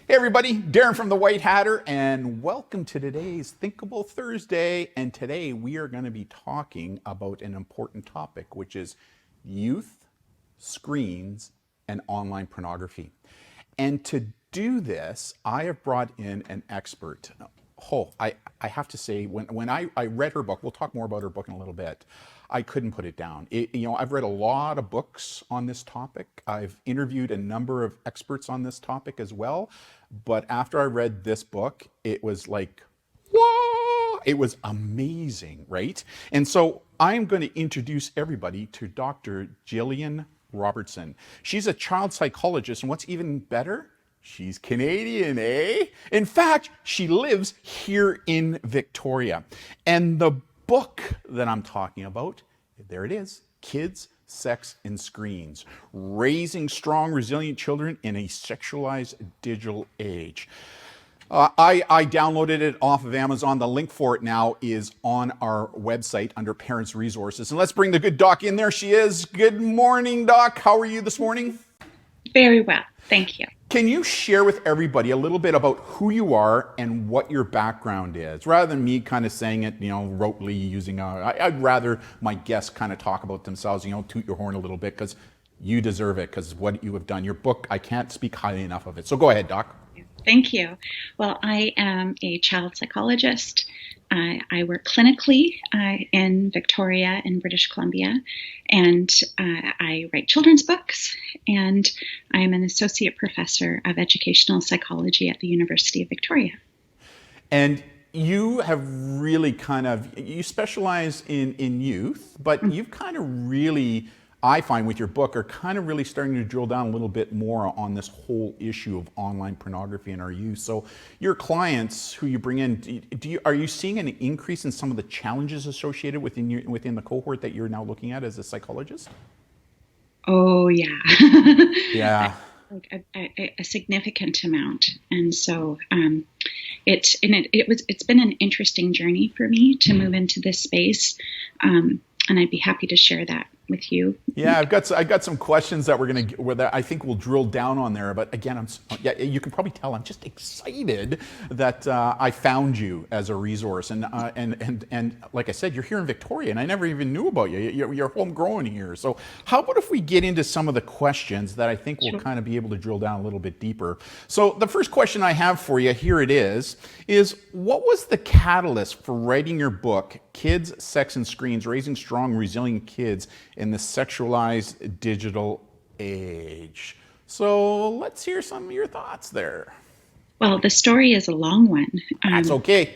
Hey everybody, Darren from the White Hatter, and welcome to today's Thinkable Thursday. And today we are going to be talking about an important topic, which is youth, screens, and online pornography. And to do this, I have brought in an expert. I have to say, when I read her book, we'll talk more about her book in a little bit, I couldn't put it down. I've read a lot of books on this topic. I've interviewed a number of experts on this topic as well. But after I read this book, it was like, whoa, it was amazing, right? And so I'm going to introduce everybody to Dr. Jillian Robertson. She's a child psychologist, and what's even better, she's Canadian, eh? In fact, she lives here in Victoria. And the book that I'm talking about, there it is, Kids, Sex, and Screens, Raising Strong, Resilient Children in a Sexualized Digital Age. I downloaded it off of Amazon. The link for it now is on our website under Parents Resources. And let's bring the good doc in. There she is. Good morning, Doc. How are you this morning? Very well. Thank you. Can you share with everybody a little bit about who you are and what your background is? Rather than me kind of saying it, rotely using I'd rather my guests kind of talk about themselves, toot your horn a little bit, because you deserve it, because what you have done. Your book, I can't speak highly enough of it. So go ahead, Doc. Thank you. Well, I am a child psychologist. I work clinically in Victoria in British Columbia, and I write children's books, and I'm an associate professor of educational psychology at the University of Victoria. And you have really you specialize in youth, but you've kind of really, I find with your book, are kind of really starting to drill down a little bit more on this whole issue of online pornography in our youth. So your clients who you bring in, are you seeing an increase in some of the challenges associated within the cohort that you're now looking at as a psychologist? Oh, yeah. Yeah. Like a significant amount. And so it's been an interesting journey for me to move into this space. And I'd be happy to share that with you. Yeah, I've got some questions that I think we'll drill down on there. But again, you can probably tell I'm just excited that I found you as a resource. And like I said, you're here in Victoria, and I never even knew about you. You're homegrown here. So how about if we get into some of the questions that I think we'll kind of be able to drill down a little bit deeper. So the first question I have for you, here it is what was the catalyst for writing your book, Kids, Sex, and Screens, Raising Strong, Resilient Kids in the Sexualized Digital Age? So let's hear some of your thoughts there. Well, the story is a long one. That's okay.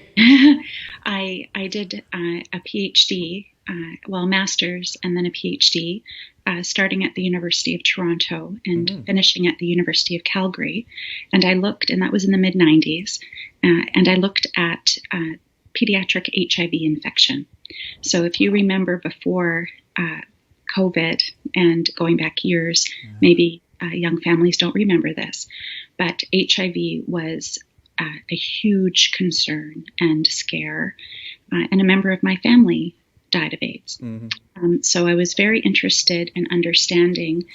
I did a PhD, master's, and then a PhD, starting at the University of Toronto and finishing at the University of Calgary. And I looked, and that was in the mid-90s, and I looked at pediatric HIV infection. So if you remember before COVID and going back years, maybe young families don't remember this, but HIV was a huge concern and scare, and a member of my family died of AIDS. So I was very interested in understanding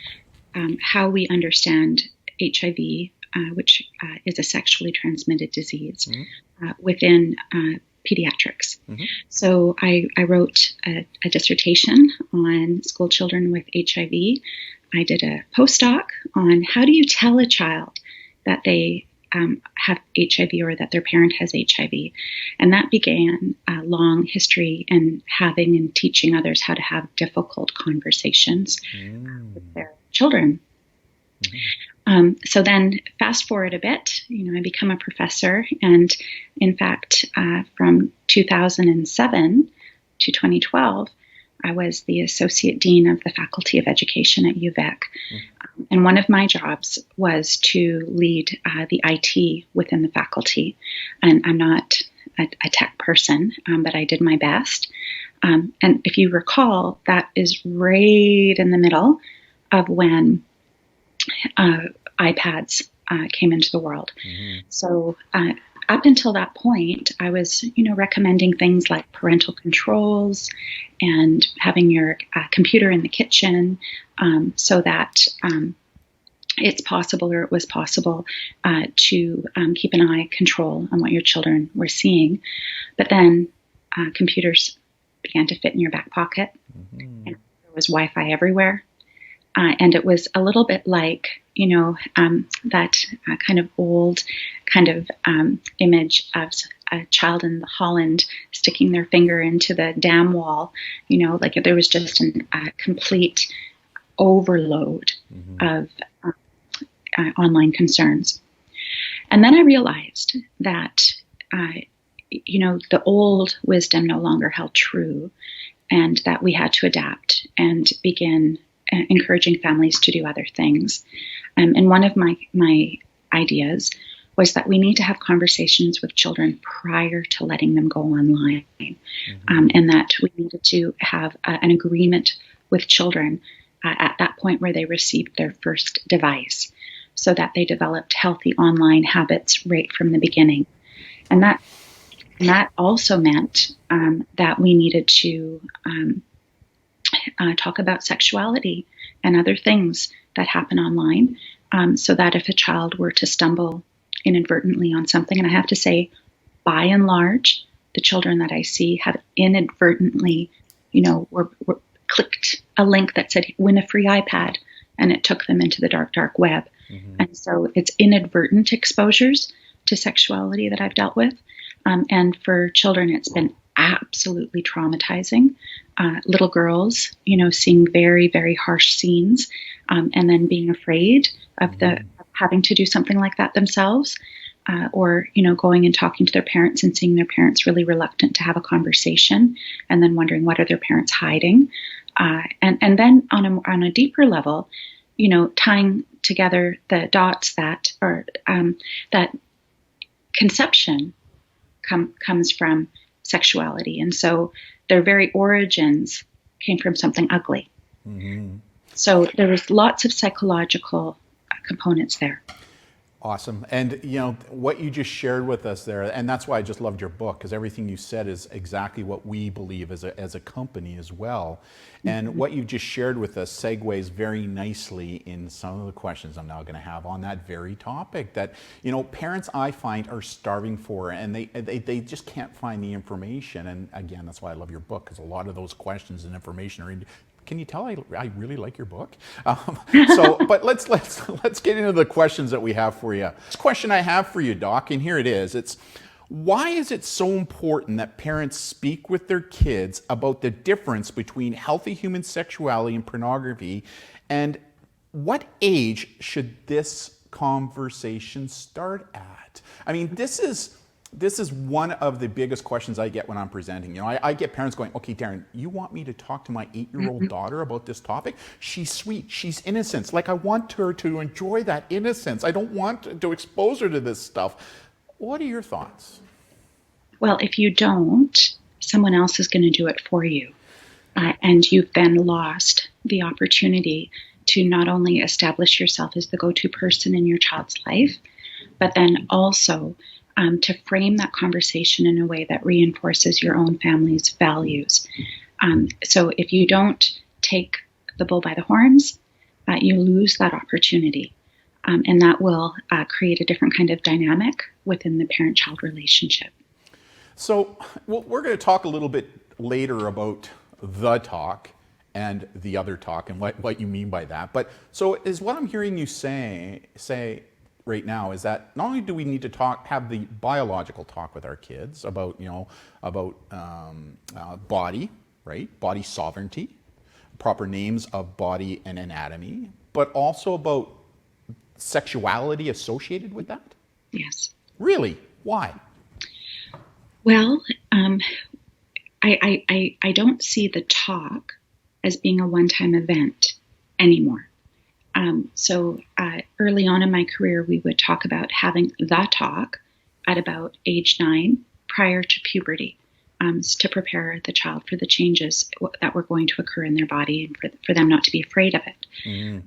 how we understand HIV, which is a sexually transmitted disease, within pediatrics. So I wrote a dissertation on school children with HIV. I did a postdoc on how do you tell a child that they have HIV or that their parent has HIV. And that began a long history in having and teaching others how to have difficult conversations with their children. So then fast forward a bit, I become a professor, and in fact, from 2007 to 2012, I was the Associate Dean of the Faculty of Education at UVic. And one of my jobs was to lead the IT within the faculty. And I'm not a tech person, but I did my best. And if you recall, that is right in the middle of when iPads came into the world. So up until that point, I was, recommending things like parental controls and having your computer in the kitchen, so that it's possible, or it was possible, to keep an eye control on what your children were seeing. But then computers began to fit in your back pocket, and there was Wi-Fi everywhere. And it was a little bit like, that kind of old kind of image of a child in Holland sticking their finger into the dam wall, like there was just a complete overload of online concerns. And then I realized that, the old wisdom no longer held true, and that we had to adapt and begin encouraging families to do other things. And one of my ideas was that we need to have conversations with children prior to letting them go online, and that we needed to have an agreement with children at that point where they received their first device, so that they developed healthy online habits right from the beginning. And that also meant that we needed to talk about sexuality and other things that happen online, so that if a child were to stumble inadvertently on something, and I have to say, by and large, the children that I see have inadvertently, were clicked a link that said win a free iPad, and it took them into the dark web. And so it's inadvertent exposures to sexuality that I've dealt with. And for children, it's been absolutely traumatizing. Little girls, seeing very, very harsh scenes, and then being afraid of having to do something like that themselves, or going and talking to their parents and seeing their parents really reluctant to have a conversation, and then wondering what are their parents hiding, and then on a deeper level, tying together the dots that conception comes from sexuality, and so their very origins came from something ugly. So there was lots of psychological components there. Awesome. And what you just shared with us there, and that's why I just loved your book, because everything you said is exactly what we believe as a company as well. And what you just shared with us segues very nicely in some of the questions I'm now going to have on that very topic that, parents I find are starving for, and they just can't find the information. And again, that's why I love your book, because a lot of those questions and information are in. Can you tell I really like your book? But let's get into the questions that we have for you. This question I have for you, Doc, and here it is. It's, why is it so important that parents speak with their kids about the difference between healthy human sexuality and pornography, and what age should this conversation start at? I mean, this is one of the biggest questions I get when I'm presenting. I get parents going, okay, Darren, you want me to talk to my 8-year-old daughter about this topic? She's sweet, she's innocent. Like, I want her to enjoy that innocence. I don't want to expose her to this stuff. What are your thoughts? Well, if you don't, someone else is going to do it for you. And you've then lost the opportunity to not only establish yourself as the go-to person in your child's life, but then also to frame that conversation in a way that reinforces your own family's values. So if you don't take the bull by the horns, you lose that opportunity. And that will create a different kind of dynamic within the parent-child relationship. So we're going to talk a little bit later about the talk and the other talk and what you mean by that. But so is what I'm hearing you say right now is that not only do we need to have the biological talk with our kids about, body, right? Body sovereignty, proper names of body and anatomy, but also about sexuality associated with that? Yes. Really? Why? Well, I don't see the talk as being a one-time event anymore. So early on in my career, we would talk about having the talk at about age 9 prior to puberty, to prepare the child for the changes that were going to occur in their body and for them not to be afraid of it.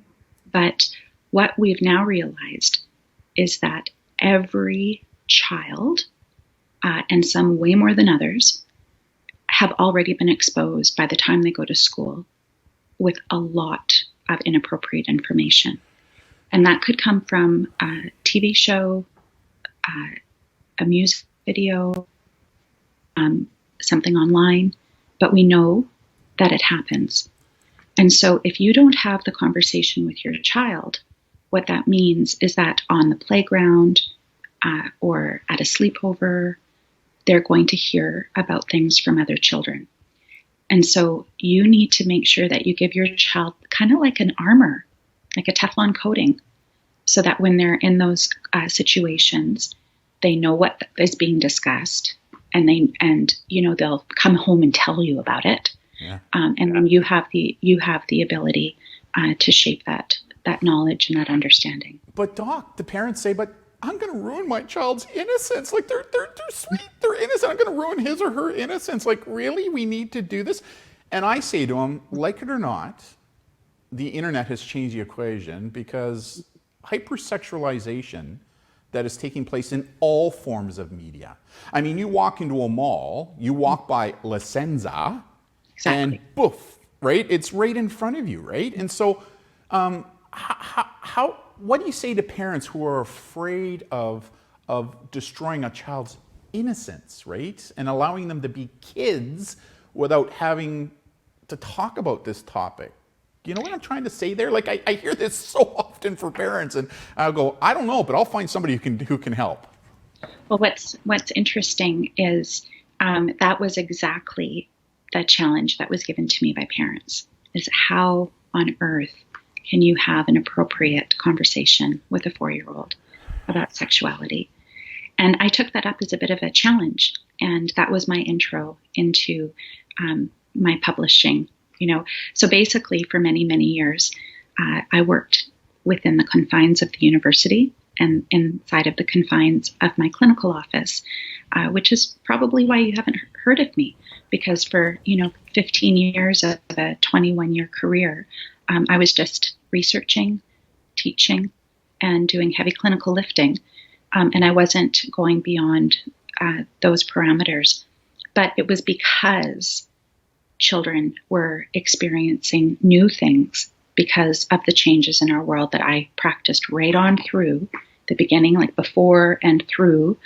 But what we've now realized is that every child, and some way more than others, have already been exposed by the time they go to school with a lot of inappropriate information. And that could come from a TV show, a music video, something online, but we know that it happens. And so if you don't have the conversation with your child, what that means is that on the playground or at a sleepover, they're going to hear about things from other children. And so you need to make sure that you give your child kind of like an armor, like a Teflon coating, so that when they're in those situations, they know what is being discussed, and they'll come home and tell you about it. Yeah. And then you have the ability to shape that knowledge and that understanding. But Doc, the parents say, but I'm going to ruin my child's innocence. Like they're sweet, they're innocent. I'm going to ruin his or her innocence. Like, really, we need to do this? And I say to them, like it or not, the internet has changed the equation, because hypersexualization that is taking place in all forms of media. I mean, you walk into a mall, you walk by La Senza, Exactly. and boof, right? It's right in front of you, right? And so, what do you say to parents who are afraid of destroying a child's innocence, right? And allowing them to be kids without having to talk about this topic? You know what I'm trying to say there? Like, I hear this so often for parents, and I'll go, I don't know, but I'll find somebody who can help. Well, what's interesting is that was exactly the challenge that was given to me by parents, is how on earth can you have an appropriate conversation with a 4-year-old about sexuality? And I took that up as a bit of a challenge. And that was my intro into my publishing. So basically for many, many years, I worked within the confines of the university and inside of the confines of my clinical office, which is probably why you haven't heard of me, because for 15 years of a 21-year career, I was just researching, teaching, and doing heavy clinical lifting, and I wasn't going beyond those parameters. But it was because children were experiencing new things because of the changes in our world that I practiced right on through the beginning, like before and through.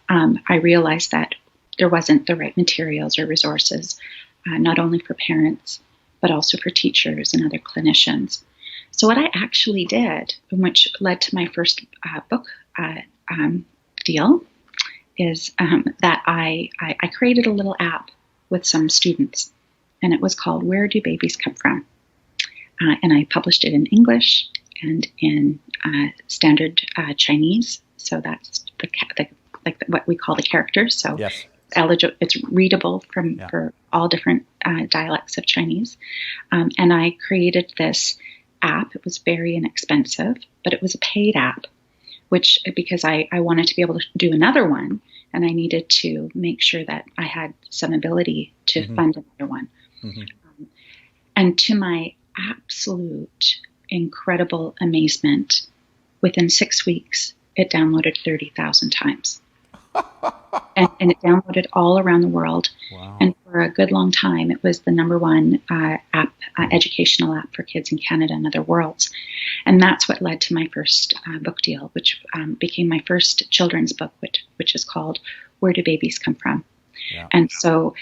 I realized that there wasn't the right materials or resources, not only for parents, but also for teachers and other clinicians. So what I actually did, which led to my first book deal, is that I created a little app with some students, and it was called "Where Do Babies Come From?" And I published it in English and in standard Chinese. So that's what we call the characters. So Yes. it's readable for all different dialects of Chinese. And I created this app. It was very inexpensive, but it was a paid app, because I wanted to be able to do another one, and I needed to make sure that I had some ability to fund another one. Mm-hmm. And to my absolute incredible amazement, within 6 weeks, it downloaded 30,000 times. and it downloaded all around the world. Wow. And for a good long time, it was the number one educational app for kids in Canada and other worlds. And that's what led to my first book deal, which became my first children's book, which is called "Where Do Babies Come From?" Yeah. And so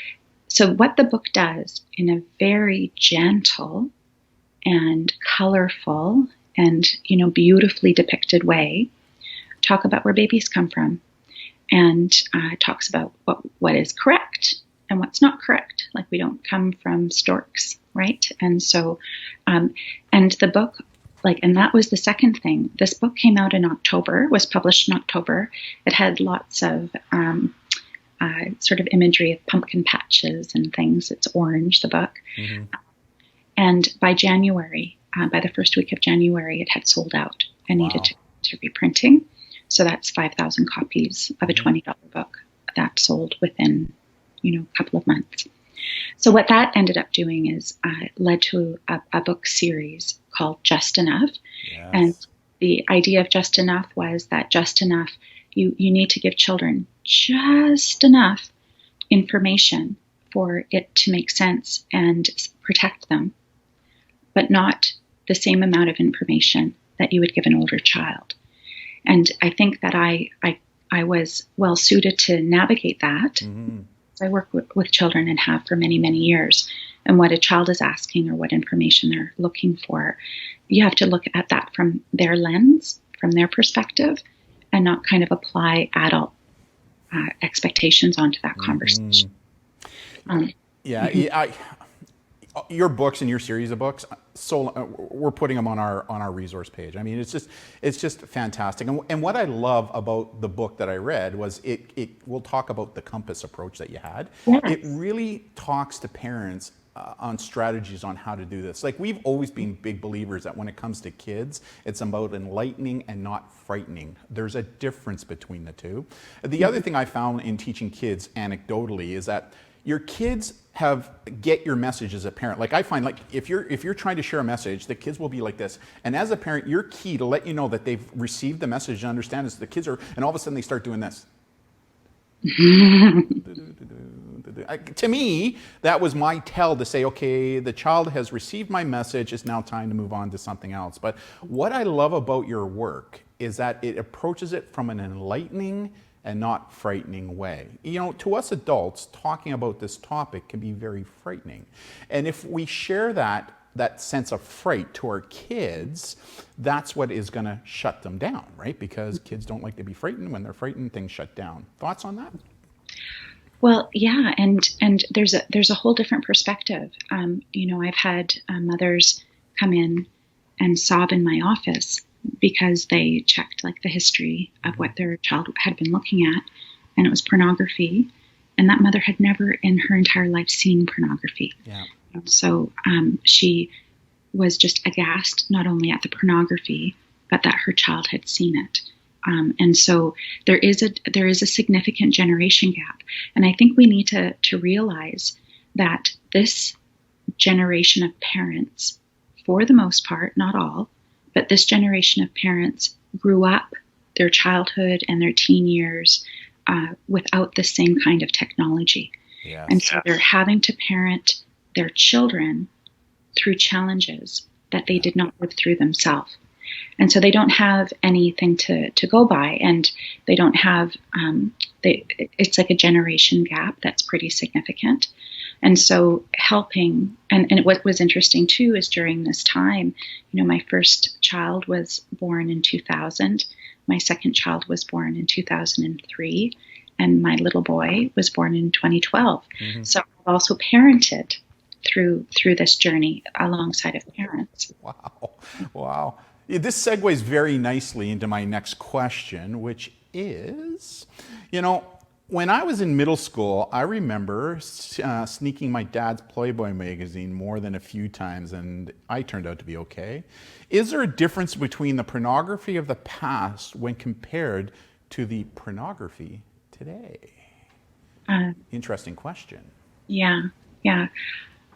what the book does, in a very gentle and colorful and beautifully depicted way, talk about where babies come from. And talks about what is correct and what's not correct. Like, we don't come from storks, right? And so, and the book, and that was the second thing. This book came out in October, was published in October. It had lots of sort of imagery of pumpkin patches and things. It's orange, the book. Mm-hmm. And by January, by the first week of January, it had sold out and needed to reprinting. So that's 5,000 copies of a $20 book that sold within, a couple of months. So what that ended up doing is led to a book series called Just Enough. Yes. And the idea of Just Enough was that just enough, you need to give children just enough information for it to make sense and protect them, but not the same amount of information that you would give an older child. And I think that I was well suited to navigate that. Mm-hmm. I work with children and have for many, many years. And what a child is asking or what information they're looking for, you have to look at that from their lens, from their perspective, and not kind of apply adult expectations onto that conversation. Your books and your series of books, we're putting them on our resource page. I mean, it's just fantastic. And what I love about the book that I read was we'll talk about the Compass approach that you had. Yes. It really talks to parents on strategies on how to do this. Like, we've always been big believers that when it comes to kids, it's about enlightening and not frightening. There's a difference between the two. The other thing I found in teaching kids anecdotally is that your kids get your message as a parent. Like, I find, like, if you're trying to share a message, the kids will be like this. And as a parent, you're key to let you know that they've received the message and understand this. The kids are, and all of a sudden they start doing this. To me, that was my tell to say, okay, the child has received my message. It's now time to move on to something else. But what I love about your work is that it approaches it from an enlightening and not frightening way. You know, to us adults, talking about this topic can be very frightening. And if we share that sense of fright to our kids, that's what is going to shut them down, right? Because kids don't like to be frightened. When they're frightened, things shut down. Thoughts on that? Well, yeah, and there's a whole different perspective. I've had mothers come in and sob in my office because they checked like the history of what their child had been looking at, and it was pornography, and that mother had never in her entire life seen pornography. Yeah. So she was just aghast not only at the pornography, but that her child had seen it. And so there is a significant generation gap. And I think we need to realize that this generation of parents, for the most part, not all, but this generation of parents grew up their childhood and their teen years without the same kind of technology. Yes. And so they're having to parent their children through challenges that they did not live through themselves. And so they don't have anything to go by, and they don't have, it's like a generation gap that's pretty significant. And so helping, and what was interesting too is during this time, my first child was born in 2000, my second child was born in 2003, and my little boy was born in 2012. Mm-hmm. So I've also parented through this journey alongside of parents. Wow. This segues very nicely into my next question, which is, when I was in middle school, I remember sneaking my dad's Playboy magazine more than a few times, and I turned out to be okay. Is there a difference between the pornography of the past when compared to the pornography today? Interesting question. Yeah.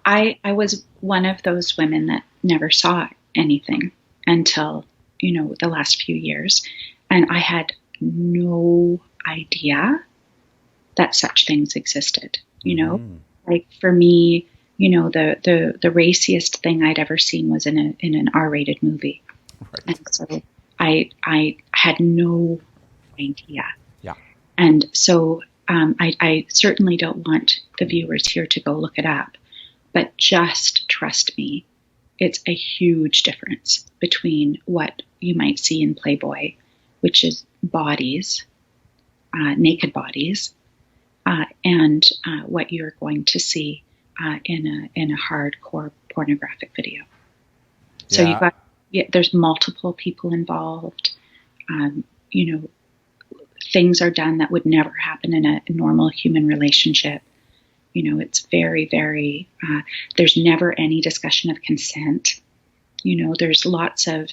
I was one of those women that never saw anything until, the last few years. And I had no idea that such things existed, Like for me, the raciest thing I'd ever seen was in an R-rated movie. Right. And so I had no idea. Yeah. And so I certainly don't want the viewers here to go look it up, but just trust me. It's a huge difference between what you might see in Playboy, which is bodies, naked bodies, and what you're going to see in a hardcore pornographic video. So there's multiple people involved. Things are done that would never happen in a normal human relationship. It's very, very, there's never any discussion of consent. There's lots of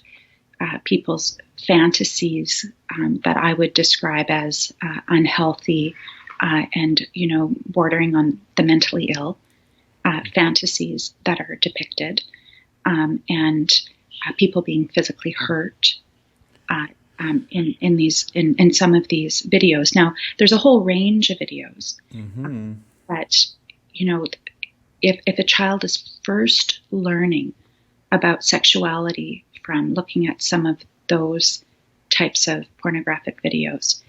people's fantasies that I would describe as unhealthy and, bordering on the mentally ill fantasies that are depicted, and people being physically hurt in some of these videos. Now, there's a whole range of videos. Mm-hmm. But, if a child is first learning about sexuality from looking at some of those types of pornographic videos,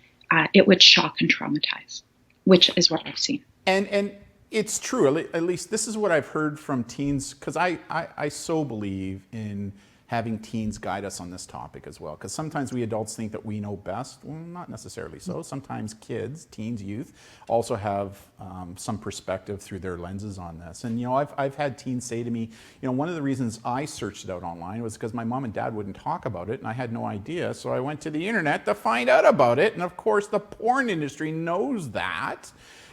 it would shock and traumatize, which is what I've seen. And it's true. At least this is what I've heard from teens, because I so believe in having teens guide us on this topic as well. Because sometimes we adults think that we know best. Well, not necessarily so. Sometimes kids, teens, youth also have some perspective through their lenses on this. And, I've had teens say to me, one of the reasons I searched it out online was because my mom and dad wouldn't talk about it, and I had no idea. So I went to the internet to find out about it. And of course, the porn industry knows that.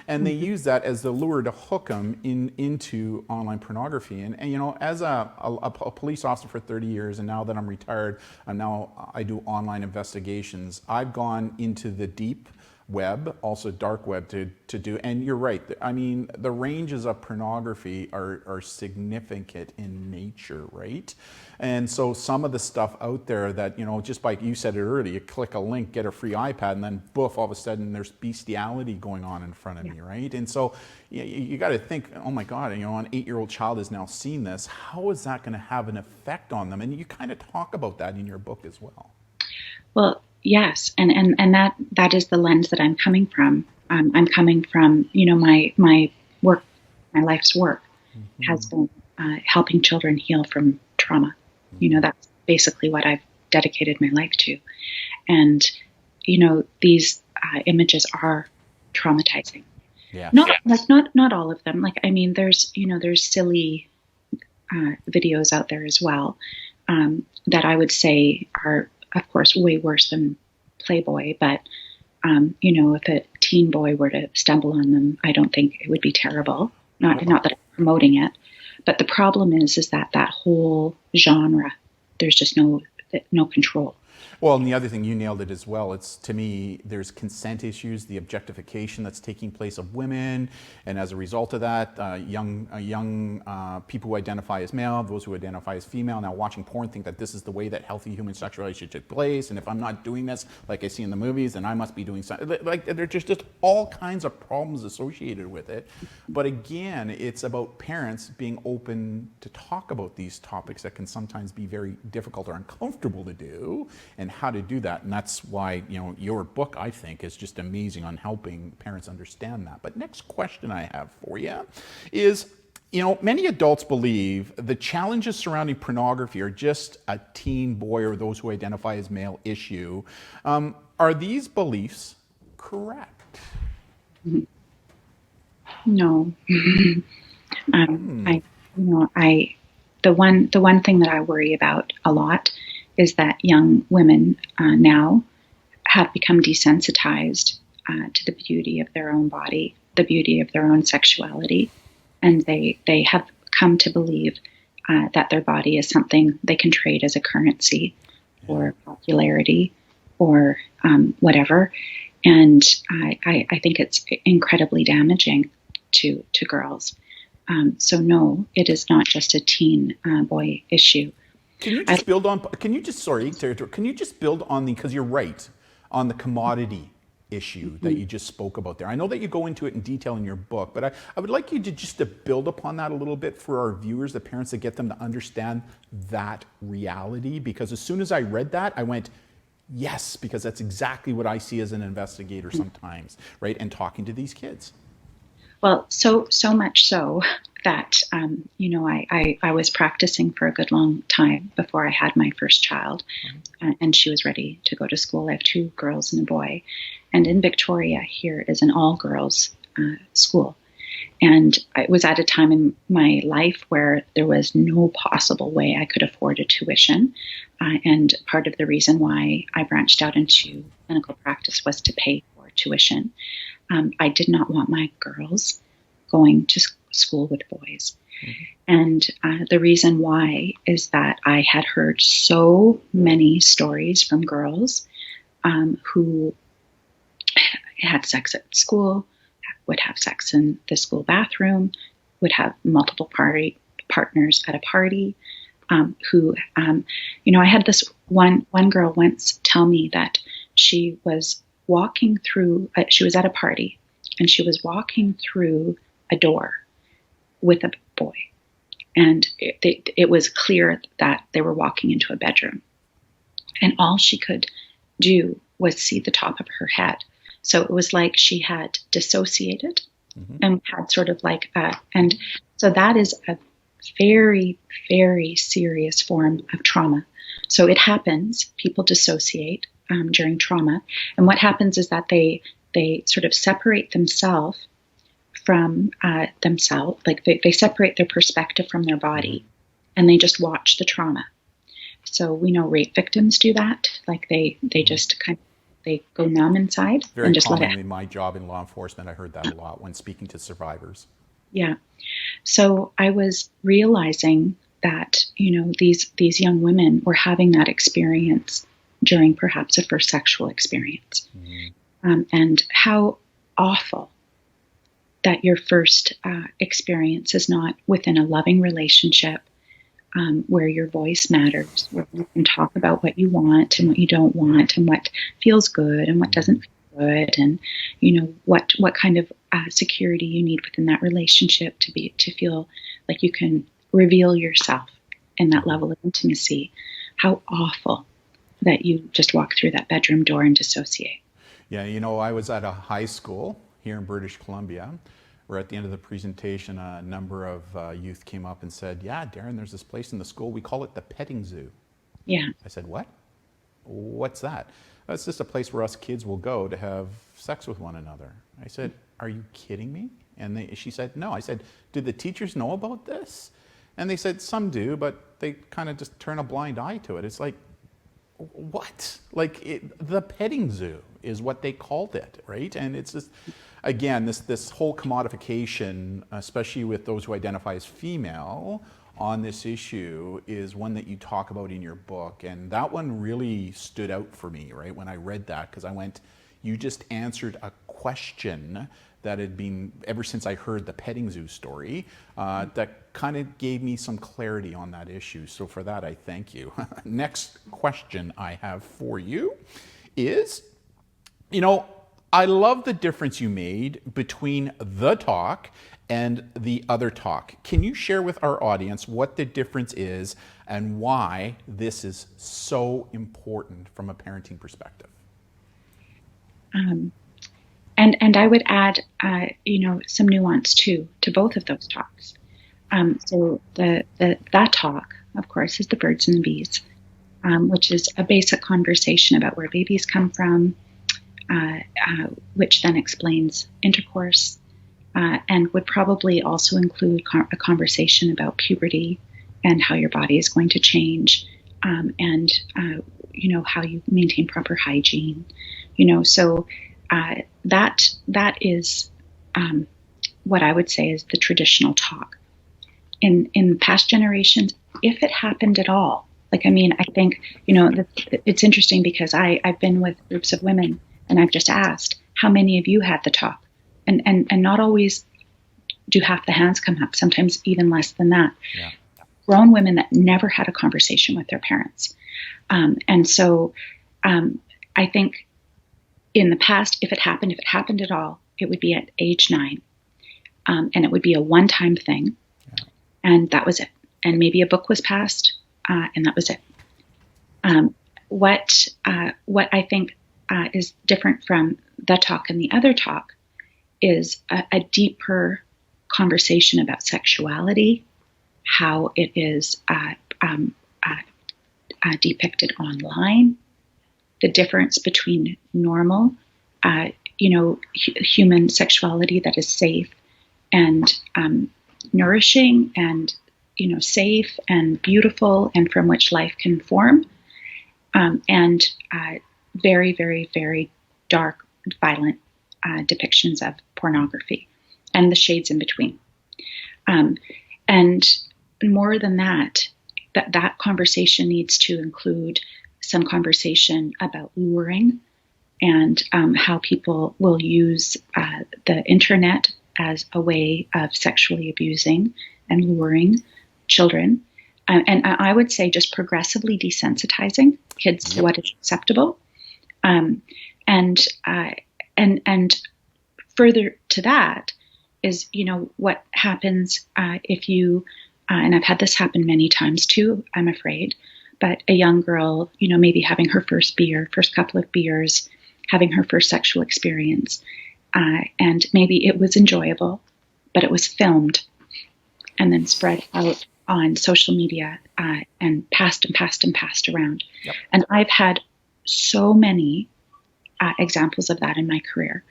And they use that as the lure to hook them into online pornography. And as a police officer for 30 years, and now that I'm retired, I do online investigations. I've gone into the deep web, also dark web, to do. And you're right. I mean, the ranges of pornography are significant in nature, right? And so some of the stuff out there that, just like you said it earlier, you click a link, get a free iPad, and then boof, all of a sudden there's bestiality going on in front of me, right? And so you got to think, oh my God, an 8-year-old child has now seen this. How is that going to have an effect on them? And you kind of talk about that in your book as well. Well, yes, and that is the lens that I'm coming from. I'm coming from, my work, my life's work has been helping children heal from trauma. That's basically what I've dedicated my life to. And, these images are traumatizing. Yeah. Not all of them. There's silly videos out there as well that I would say are, of course, way worse than Playboy. But, if a teen boy were to stumble on them, I don't think it would be terrible. Not that I'm promoting it. But the problem is that whole genre, there's just no control. Well, and the other thing, you nailed it as well. It's, to me, there's consent issues, the objectification that's taking place of women, and as a result of that, young people who identify as male, those who identify as female, now watching porn, think that this is the way that healthy human sexuality should take place, and if I'm not doing this like I see in the movies, then I must be doing something. Like, there's just all kinds of problems associated with it. But again, it's about parents being open to talk about these topics that can sometimes be very difficult or uncomfortable to do, and how to do that. And that's why, your book, I think, is just amazing on helping parents understand that. But next question I have for you is, many adults believe the challenges surrounding pornography are just a teen boy or those who identify as male issue. Are these beliefs correct? No. The one thing that I worry about a lot is that young women now have become desensitized to the beauty of their own body, the beauty of their own sexuality, and they have come to believe that their body is something they can trade as a currency or popularity or whatever. And I think it's incredibly damaging to girls. So no, it is not just a teen boy issue. Can you just build on, because you're right, on the commodity issue that you just spoke about there. I know that you go into it in detail in your book, but I would like you to build upon that a little bit for our viewers, the parents, to get them to understand that reality. Because as soon as I read that, I went, yes, because that's exactly what I see as an investigator sometimes, right? And talking to these kids. Well, so much so that, I was practicing for a good long time before I had my first child, and she was ready to go to school. I have 2 girls and a boy. And in Victoria, here is an all-girls school. And it was at a time in my life where there was no possible way I could afford a tuition. And part of the reason why I branched out into clinical practice was to pay for tuition. I did not want my girls going to school with boys. And the reason why is that I had heard so many stories from girls who had sex at school, would have sex in the school bathroom, would have multiple partners at a party, who, I had this one girl once tell me that she was walking through, she was at a party, and she was walking through a door with a boy. And it was clear that they were walking into a bedroom. And all she could do was see the top of her head. So it was like she had dissociated and had sort of like and so that is a very, very serious form of trauma. So it happens, people dissociate during trauma. And what happens is that they sort of separate themselves from themselves, like they separate their perspective from their body, and they just watch the trauma. So we know rape victims do that. Like they just kind of, they go numb inside Very and just let it commonly in my job in law enforcement, I heard that a lot when speaking to survivors. Yeah. So I was realizing that, these young women were having that experience during perhaps a first sexual experience. And how awful that your first experience is not within a loving relationship where your voice matters, where you can talk about what you want and what you don't want and what feels good and what doesn't feel good, and what kind of security you need within that relationship to feel like you can reveal yourself in that level of intimacy. How awful that you just walk through that bedroom door and dissociate. Yeah, I was at a high school here in British Columbia where at the end of the presentation, a number of youth came up and said, yeah, Darren, there's this place in the school, we call it the petting zoo. Yeah. I said, what? What's that? It's just a place where us kids will go to have sex with one another. I said, are you kidding me? And she said, no. I said, do the teachers know about this? And they said, some do, but they kind of just turn a blind eye to it. It's like, what? Like the petting zoo is what they called it, right? And it's just, again, this whole commodification, especially with those who identify as female on this issue, is one that you talk about in your book. And that one really stood out for me, right, when I read that, because I went, you just answered a question that had been, ever since I heard the petting zoo story, that kind of gave me some clarity on that issue. So for that, I thank you. Next question I have for you is, I love the difference you made between the talk and the other talk. Can you share with our audience what the difference is and why this is so important from a parenting perspective? And I would add, some nuance too to both of those talks. So that talk, of course, is the birds and the bees, which is a basic conversation about where babies come from, which then explains intercourse, and would probably also include a conversation about puberty and how your body is going to change, and how you maintain proper hygiene. So that is what I would say is the traditional talk. In past generations, if it happened at all, I think, it's interesting because I've been with groups of women and I've just asked, how many of you had the talk? And not always do half the hands come up, sometimes even less than that. Yeah. Grown women that never had a conversation with their parents. And so I think in the past, if it happened at all, it would be at age 9. And it would be a one-time thing. Yeah. And that was it. And maybe a book was passed, and that was it. What I think is different from the talk and the other talk is a deeper conversation about sexuality, how it is depicted online, the difference between normal, human sexuality that is safe and nourishing and, safe and beautiful and from which life can form, and very, very, very dark, violent depictions of pornography and the shades in between. And more than that conversation needs to include some conversation about luring and how people will use the internet as a way of sexually abusing and luring children. And I would say just progressively desensitizing kids to what is acceptable. And further to that is, what happens if you and I've had this happen many times too, I'm afraid, but a young girl, maybe having her first beer, first couple of beers, having her first sexual experience, and maybe it was enjoyable, but it was filmed and then spread out on social media and passed around. Yep. And I've had so many examples of that in my career.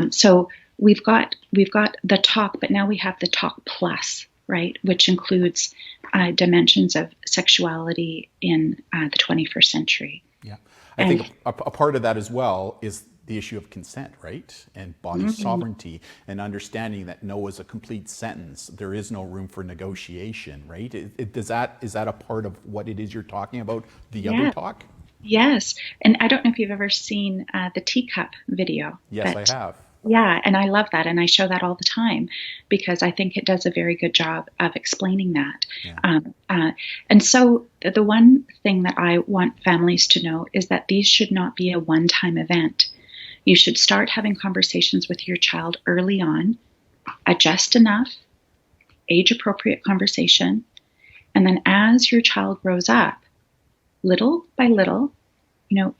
So we've got the talk, but now we have the talk plus, right, which includes dimensions of sexuality in the 21st century. Yeah, I think a part of that as well is the issue of consent, right? And body sovereignty, and understanding that no is a complete sentence. There is no room for negotiation, right? Is that a part of what it is you're talking about, the other talk? Yes. And I don't know if you've ever seen the teacup video. Yes, I have. Yeah, and I love that, and I show that all the time because I think it does a very good job of explaining that. Yeah. And so the one thing that I want families to know is that these should not be a one-time event. You should start having conversations with your child early on, adjust enough, age-appropriate conversation, and then as your child grows up, little by little,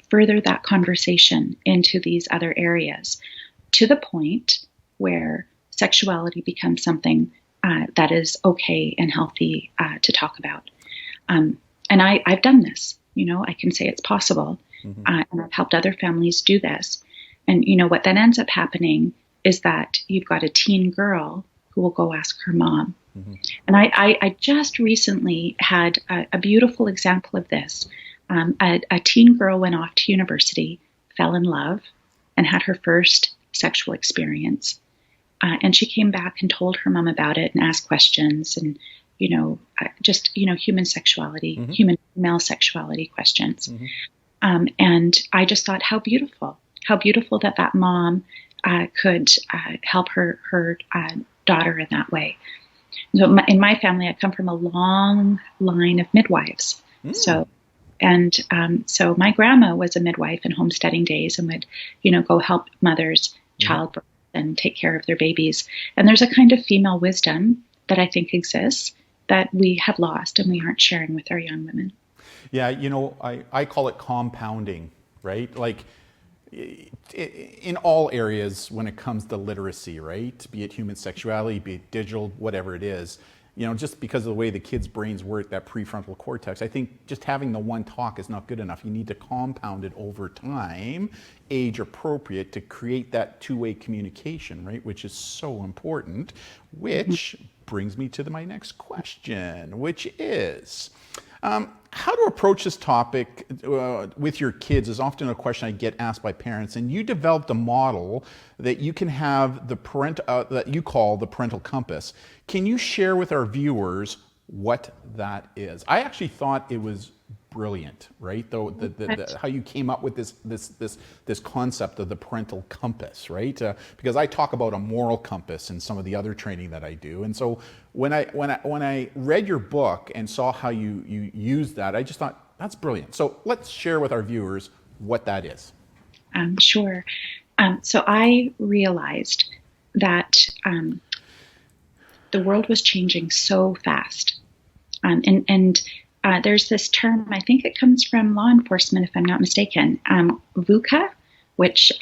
further that conversation into these other areas, to the point where sexuality becomes something that is okay and healthy to talk about. And I've done this. I can say it's possible. And I've helped other families do this. And what then ends up happening is that you've got a teen girl who will go ask her mom. And I just recently had a beautiful example of this. A teen girl went off to university, fell in love, and had her first sexual experience. And she came back and told her mom about it and asked questions and, human sexuality, human male sexuality questions. And I just thought, how beautiful that mom could help her daughter in that way. So in my family, I come from a long line of midwives. So my grandma was a midwife in homesteading days and would, go help mothers childbirth and take care of their babies. And there's a kind of female wisdom that I think exists that we have lost and we aren't sharing with our young women. Yeah, I call it compounding, right? Like in all areas when it comes to literacy, right? Be it human sexuality, be it digital, whatever it is, just because of the way the kids' brains work, that prefrontal cortex, I think just having the one talk is not good enough. You need to compound it over time, age appropriate, to create that two-way communication, right? Which is so important, which brings me to my next question, which is, how to approach this topic with your kids is often a question I get asked by parents, and you developed a model that you can have that you call the Parental Compass. Can you share with our viewers what that is? I actually thought it was brilliant, right? Though how you came up with this concept of the Parental Compass, right? Because I talk about a moral compass in some of the other training that I do, and so when I read your book and saw how you used that, I just thought that's brilliant. So let's share with our viewers what that is. Sure. So I realized that the world was changing so fast, and there's this term, I think it comes from law enforcement, if I'm not mistaken, VUCA, which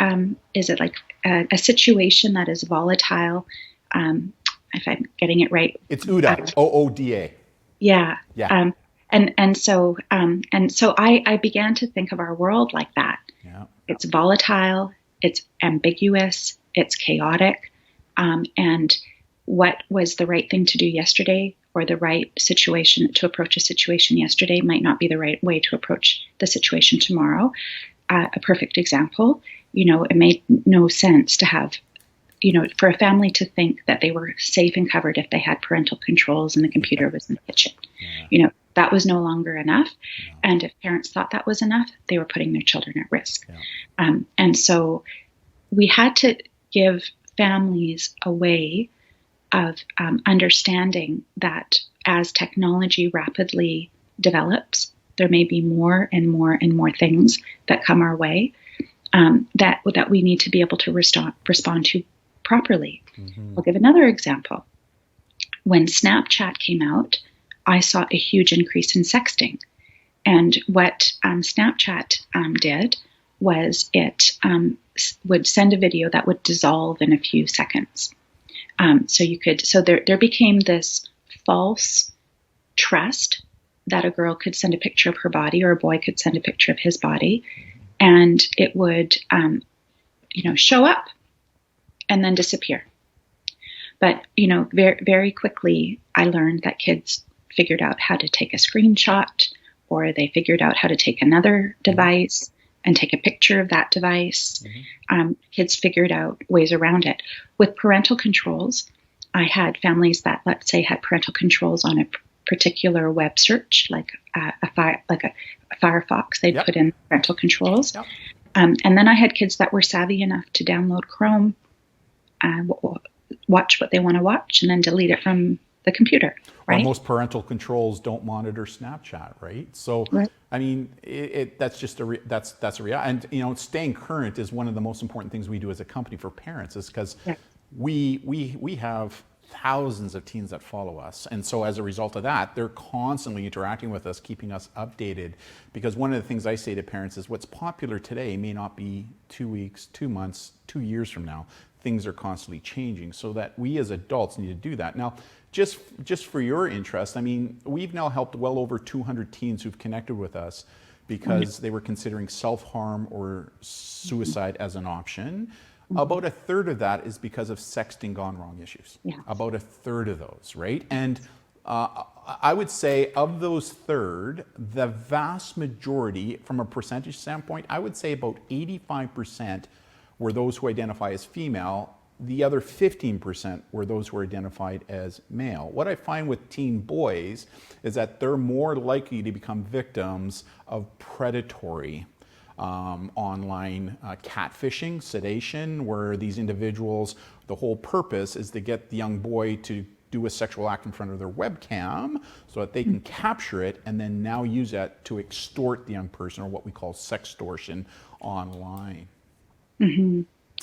is it like a situation that is volatile. If I'm getting it right, it's OODA, OODA. Yeah. Yeah. And so I began to think of our world like that. Yeah. It's volatile, it's ambiguous, it's chaotic, and what was the right thing to do yesterday, or the right situation to approach a situation yesterday, might not be the right way to approach the situation tomorrow. A perfect example, it made no sense to have, for a family to think that they were safe and covered if they had parental controls and the computer was in the kitchen. Yeah. That was no longer enough. No. And if parents thought that was enough, they were putting their children at risk. Yeah. And so we had to give families a way of understanding that as technology rapidly develops, there may be more and more and more things that come our way that we need to be able to respond to properly. I'll give another example. When Snapchat came out, I saw a huge increase in sexting. And what Snapchat did was it would send a video that would dissolve in a few seconds. So there became this false trust that a girl could send a picture of her body or a boy could send a picture of his body, and it would, show up and then disappear. But, very, very quickly, I learned that kids figured out how to take a screenshot, or they figured out how to take another device and take a picture of that device. Kids figured out ways around it. With parental controls, I had families that, let's say, had parental controls on a particular web search, like a Firefox. They'd put in parental controls. And then I had kids that were savvy enough to download Chrome, watch what they want to watch, and then delete it from the computer. Right? Well, most parental controls don't monitor Snapchat, right? So, right. I mean, that's just that's a reality. And staying current is one of the most important things we do as a company for parents, is because we have thousands of teens that follow us, and so as a result of that, they're constantly interacting with us, keeping us updated. Because one of the things I say to parents is, what's popular today may not be 2 weeks, 2 months, 2 years from now. Things are constantly changing, so that we as adults need to do that. Now, just for your interest, I mean, we've now helped well over 200 teens who've connected with us because they were considering self-harm or suicide as an option. About a third of that is because of sexting gone wrong issues. About a third of those, right? And I would say of those third, the vast majority, from a percentage standpoint, I would say about 85% were those who identify as female. The other 15% were those who are identified as male. What I find with teen boys is that they're more likely to become victims of predatory online catfishing, sedation, where these individuals, the whole purpose is to get the young boy to do a sexual act in front of their webcam so that they can capture it and then now use that to extort the young person, or what we call sextortion online.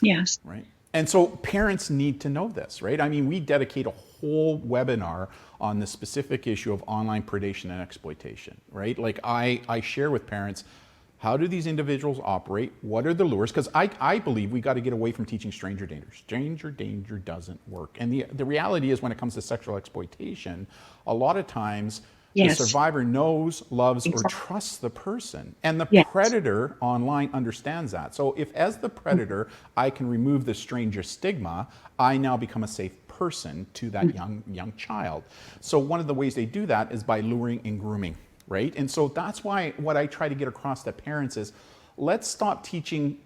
Yes. Right. And so parents need to know this, right? I mean, we dedicate a whole webinar on the specific issue of online predation and exploitation, right? Like I share with parents, how do these individuals operate? What are the lures? Because I believe we got to get away from teaching stranger danger. Stranger danger doesn't work. And the reality is, when it comes to sexual exploitation, a lot of times the survivor knows, loves, or trusts the person. And the predator online understands that. So if, as the predator, I can remove the stranger stigma, I now become a safe person to that young child. So one of the ways they do that is by luring and grooming. Right? And so that's why what I try to get across to parents is, let's stop teaching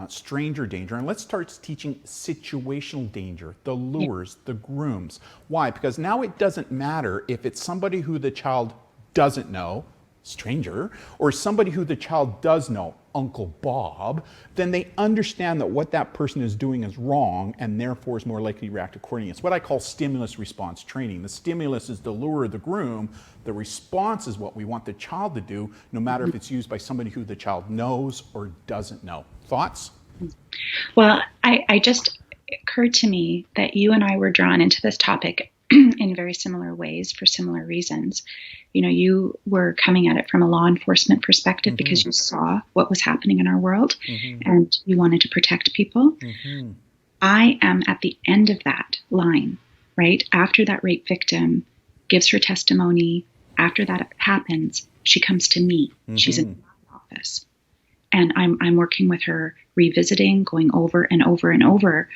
stranger danger and let's start teaching situational danger, the lures, the grooms. Why? Because now it doesn't matter if it's somebody who the child doesn't know, stranger, or somebody who the child does know, Uncle Bob. Then they understand that what that person is doing is wrong and therefore is more likely to react accordingly. It's what I call stimulus response training. The stimulus is the lure, the groom. The response is what we want the child to do, no matter if it's used by somebody who the child knows or doesn't know. Thoughts? Well, I just occurred to me that you and I were drawn into this topic in very similar ways for similar reasons. You were coming at it from a law enforcement perspective because you saw what was happening in our world and you wanted to protect people. I am at the end of that line, right? After that rape victim gives her testimony, after that happens, she comes to me. She's in my office. And I'm working with her, revisiting, going over and over and over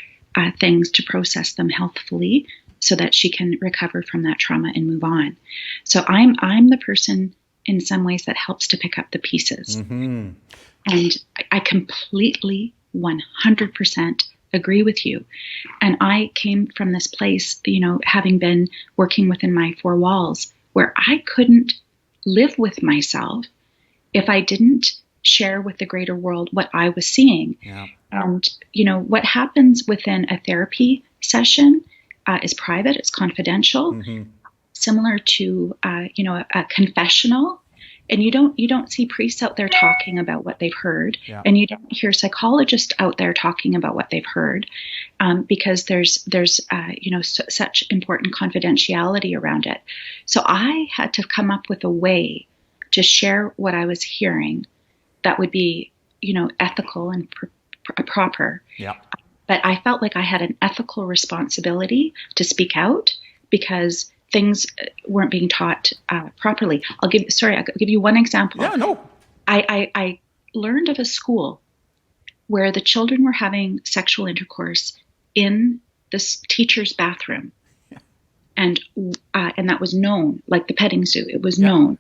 things to process them healthfully, so that she can recover from that trauma and move on. So I'm the person in some ways that helps to pick up the pieces. And I completely 100% agree with you. And I came from this place, having been working within my four walls, where I couldn't live with myself if I didn't share with the greater world what I was seeing. And, what happens within a therapy session is private, it's confidential, similar to, a confessional. And you don't see priests out there talking about what they've heard, Yeah. and you don't hear psychologists out there talking about what they've heard, because there's such important confidentiality around it. So I had to come up with a way to share what I was hearing that would be, ethical and proper. Yeah. But I felt like I had an ethical responsibility to speak out because things weren't being taught properly. I'll give you one example. Yeah, no. I learned of a school where the children were having sexual intercourse in this teacher's bathroom. Yeah. And that was known, like the petting zoo, it was known.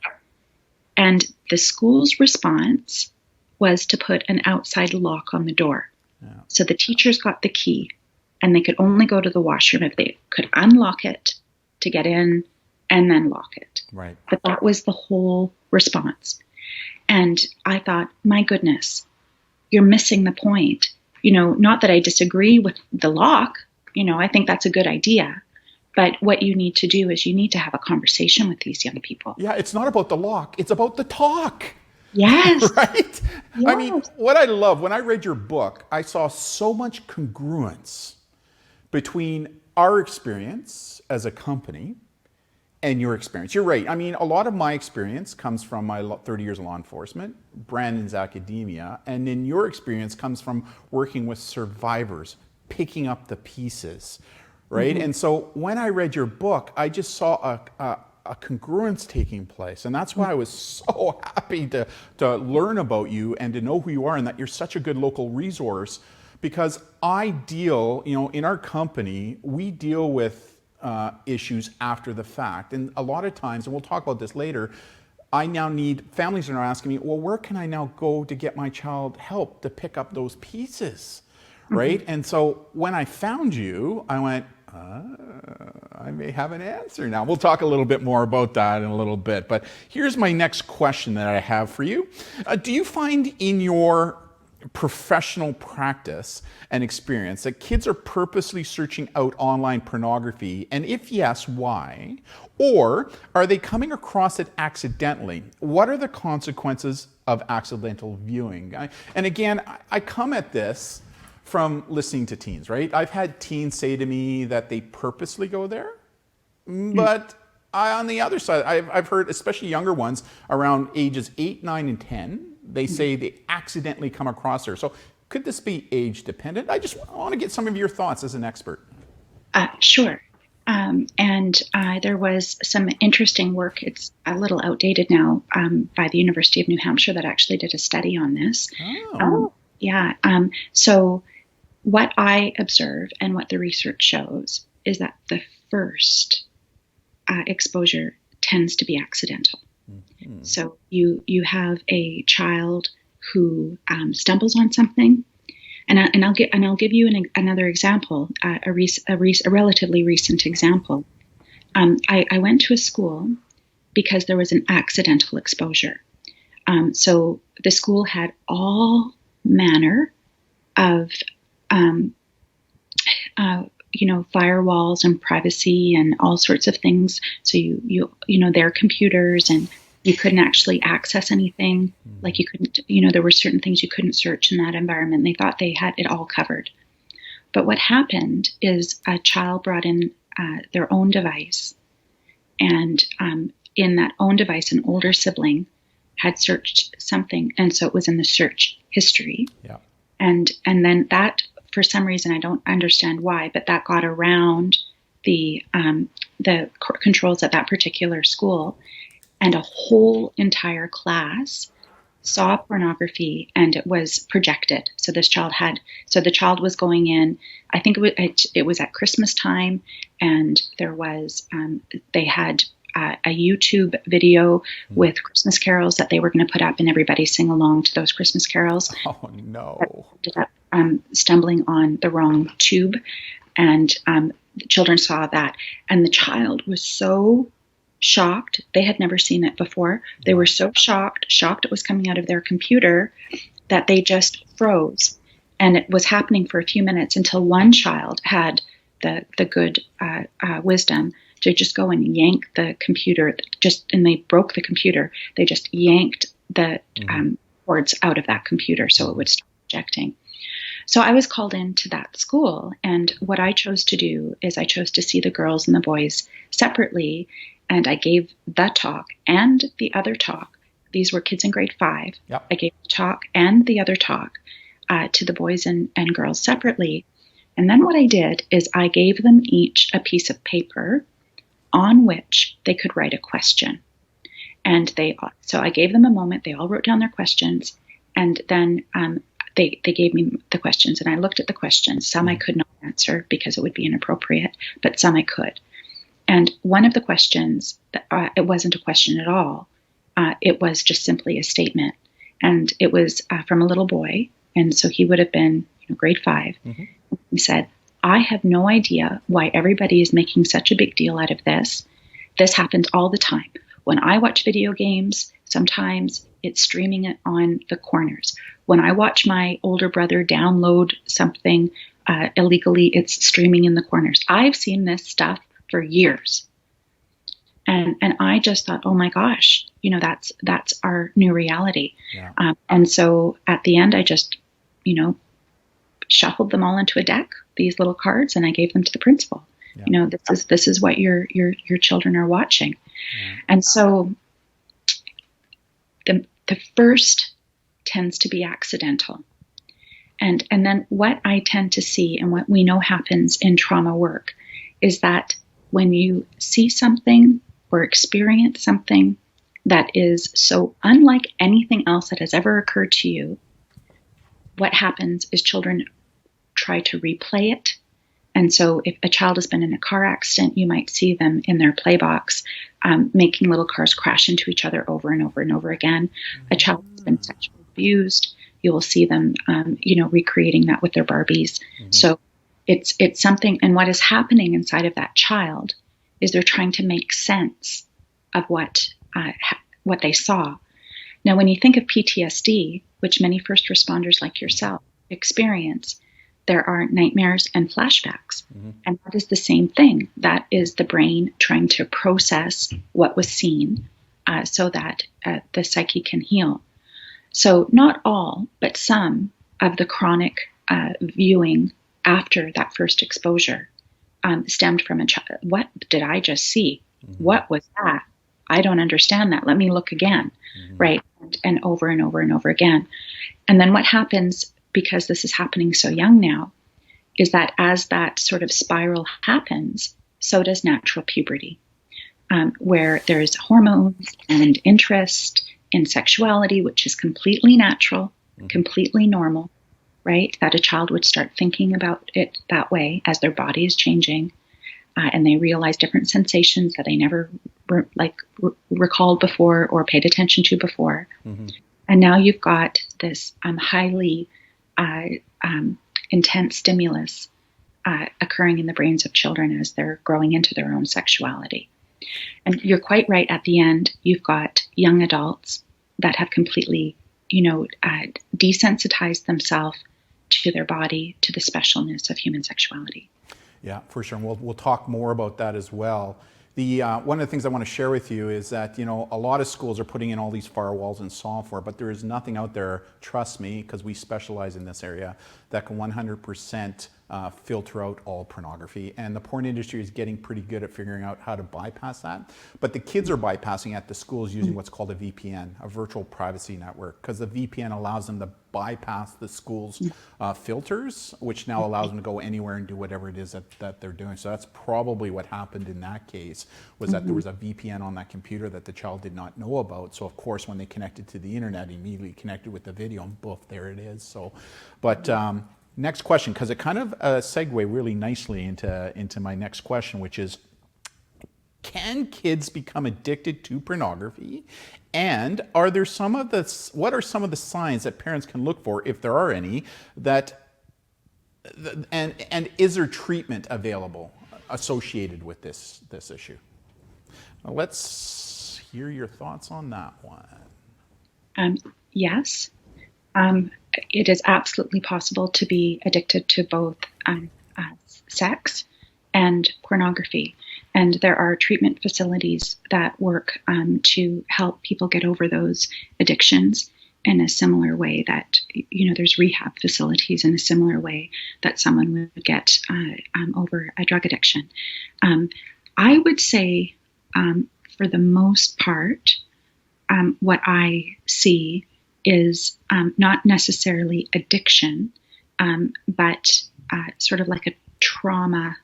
And the school's response was to put an outside lock on the door. Yeah. So the teachers got the key, and they could only go to the washroom if they could unlock it to get in and then lock it. Right. But that was the whole response. And I thought, my goodness, you're missing the point. Not that I disagree with the lock. I think that's a good idea. But what you need to do is you need to have a conversation with these young people. Yeah, it's not about the lock. It's about the talk. Yes. Right? Yes. I mean, what I love, when I read your book, I saw so much congruence between our experience as a company and your experience. You're right. I mean, a lot of my experience comes from my 30 years of law enforcement, Brandon's academia, and then your experience comes from working with survivors, picking up the pieces, right? Mm-hmm. And so when I read your book, I just saw a congruence taking place. And that's why I was so happy to learn about you and to know who you are and that you're such a good local resource, because I deal, in our company, we deal with issues after the fact. And a lot of times, and we'll talk about this later, families are now asking me, well, where can I now go to get my child help to pick up those pieces, right? Mm-hmm. And so when I found you, I went, I may have an answer now. We'll talk a little bit more about that in a little bit. But here's my next question that I have for you. Do you find in your professional practice and experience that kids are purposely searching out online pornography? And if yes, why? Or are they coming across it accidentally? What are the consequences of accidental viewing? And again, I come at this from listening to teens, right? I've had teens say to me that they purposely go there, but on the other side, I've heard, especially younger ones around ages 8, 9, and 10, they say they accidentally come across there. So could this be age dependent? I just want to get some of your thoughts as an expert. Sure. There was some interesting work, it's a little outdated now, by the University of New Hampshire that actually did a study on this. So what I observe and what the research shows is that the first exposure tends to be accidental. Mm-hmm. So you have a child who stumbles on something, and I'll give you another example, a relatively recent example. I went to a school because there was an accidental exposure. So the school had all manner of firewalls and privacy and all sorts of things. So their computers, and you couldn't actually access anything. Mm-hmm. Like you couldn't, there were certain things you couldn't search in that environment. They thought they had it all covered. But what happened is a child brought in their own device, and in that own device, an older sibling had searched something, and so it was in the search history. Yeah. And then that, for some reason, I don't understand why, but that got around the controls at that particular school, and a whole entire class saw pornography, and it was projected. So the child was going in, I think it was at Christmas time, and there was, they had a YouTube video with Christmas carols that they were going to put up, and everybody sing along to those Christmas carols. Oh no. Ended up stumbling on the wrong tube, and the children saw that, and the child was so shocked. They had never seen it before. They were so shocked it was coming out of their computer, that they just froze. And it was happening for a few minutes until one child had the good wisdom to just go and yank the computer, and they broke the computer. They just yanked the cords out of that computer so it would stop projecting. So I was called into that school, and what I chose to do is I chose to see the girls and the boys separately, and I gave the talk and the other talk. These were kids in grade 5. Yep. I gave the talk and the other talk to the boys and girls separately. And then what I did is I gave them each a piece of paper on which they could write a question. And so I gave them a moment. They all wrote down their questions, and then they gave me the questions, and I looked at the questions. Some I could not answer because it would be inappropriate, but some I could. And one of the questions, it wasn't a question at all. It was just simply a statement. And it was from a little boy. And so he would have been grade 5. Mm-hmm. He said, "I have no idea why everybody is making such a big deal out of this. This happens all the time. When I watch video games, sometimes it's streaming it on the corners. When I watch my older brother download something illegally, it's streaming in the corners. I've seen this stuff for years." And I just thought, oh my gosh, that's our new reality. Yeah. And so at the end, I just, shuffled them all into a deck, these little cards, and I gave them to the principal. Yeah. This is what your children are watching. Yeah. And so the first tends to be accidental. And then what I tend to see, and what we know happens in trauma work, is that when you see something or experience something that is so unlike anything else that has ever occurred to you, what happens is children try to replay it. And so if a child has been in a car accident, you might see them in their play box making little cars crash into each other over and over and over again. A child has been sexually abused, you will see them, recreating that with their Barbies. Mm-hmm. So it's something, and what is happening inside of that child is they're trying to make sense of what they saw. Now, when you think of PTSD, which many first responders like yourself experience, there are nightmares and flashbacks. Mm-hmm. And that is the same thing. That is the brain trying to process what was seen so that the psyche can heal. So not all, but some of the chronic viewing after that first exposure stemmed from a child. What did I just see? Mm-hmm. What was that? I don't understand that. Let me look again, mm-hmm. right? And over and over and over again. And then what happens, because this is happening so young now, is that as that sort of spiral happens, so does natural puberty, where there's hormones and interest in sexuality, which is completely natural, mm-hmm. completely normal, right? That a child would start thinking about it that way as their body is changing, and they realize different sensations that they never recalled before or paid attention to before. Mm-hmm. And now you've got this highly intense stimulus occurring in the brains of children as they're growing into their own sexuality. And you're quite right. At the end, you've got young adults that have completely, desensitized themselves to their body, to the specialness of human sexuality. Yeah, for sure. And we'll talk more about that as well. One of the things I want to share with you is that, a lot of schools are putting in all these firewalls and software, but there is nothing out there, trust me, because we specialize in this area, that can 100% filter out all pornography. And the porn industry is getting pretty good at figuring out how to bypass that. But the kids are bypassing at the schools using what's called a VPN, a virtual privacy network, because the VPN allows them to bypass the school's filters, which now allows them to go anywhere and do whatever it is that they're doing. So that's probably what happened in that case, was that there was a VPN on that computer that the child did not know about. So of course, when they connected to the internet, immediately connected with the video, and boof, there it is. So, but next question, because it kind of segued really nicely into my next question, which is, can kids become addicted to pornography? And what are some of the signs that parents can look for, if there are any, and is there treatment available associated with this issue? Now, let's hear your thoughts on that one. Yes. It is absolutely possible to be addicted to both sex and pornography. And there are treatment facilities that work to help people get over those addictions in a similar way that, there's rehab facilities in a similar way that someone would get over a drug addiction. I would say, for the most part, what I see is not necessarily addiction, but sort of like a trauma,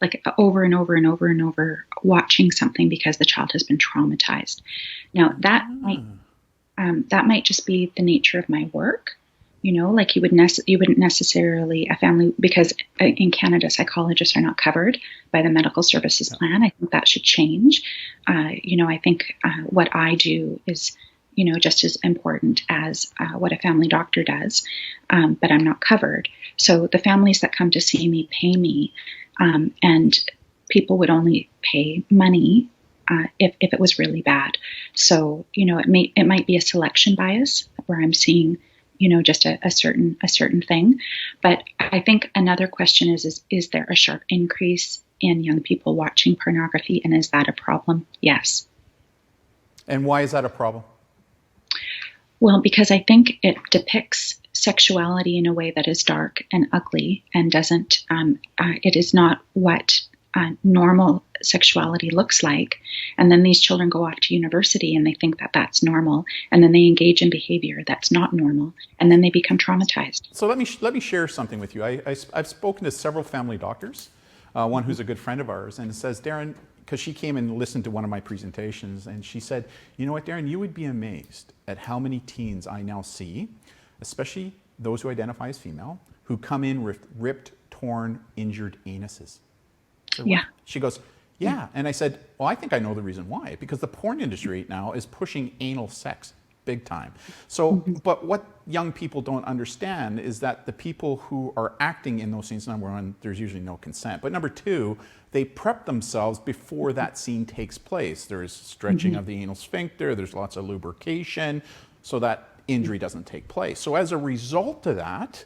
like over and over and over and over watching something because the child has been traumatized. Now that might just be the nature of my work. Like you wouldn't necessarily, a family, because in Canada, psychologists are not covered by the medical services plan. I think that should change. I think what I do is, just as important as what a family doctor does, but I'm not covered. So the families that come to see me pay me, and people would only pay money if it was really bad. So, it might be a selection bias where I'm seeing just a certain thing. But I think another question is there a sharp increase in young people watching pornography, and is that a problem? Yes. And why is that a problem? Well, because I think it depicts sexuality in a way that is dark and ugly and doesn't, it is not what normal sexuality looks like. And then these children go off to university and they think that that's normal. And then they engage in behavior that's not normal. And then they become traumatized. So let me share something with you. I've spoken to several family doctors, one who's a good friend of ours, and says, Darren, because she came and listened to one of my presentations, and she said, you know what, Darren, you would be amazed at how many teens I now see, especially those who identify as female, who come in with ripped, torn, injured anuses. So yeah. She goes, yeah. And I said, well, I think I know the reason why. Because the porn industry now is pushing anal sex big time. So, but what young people don't understand is that the people who are acting in those scenes, number one, there's usually no consent. But number two, they prep themselves before that scene takes place. There's stretching of the anal sphincter. There's lots of lubrication so that injury doesn't take place. So as a result of that,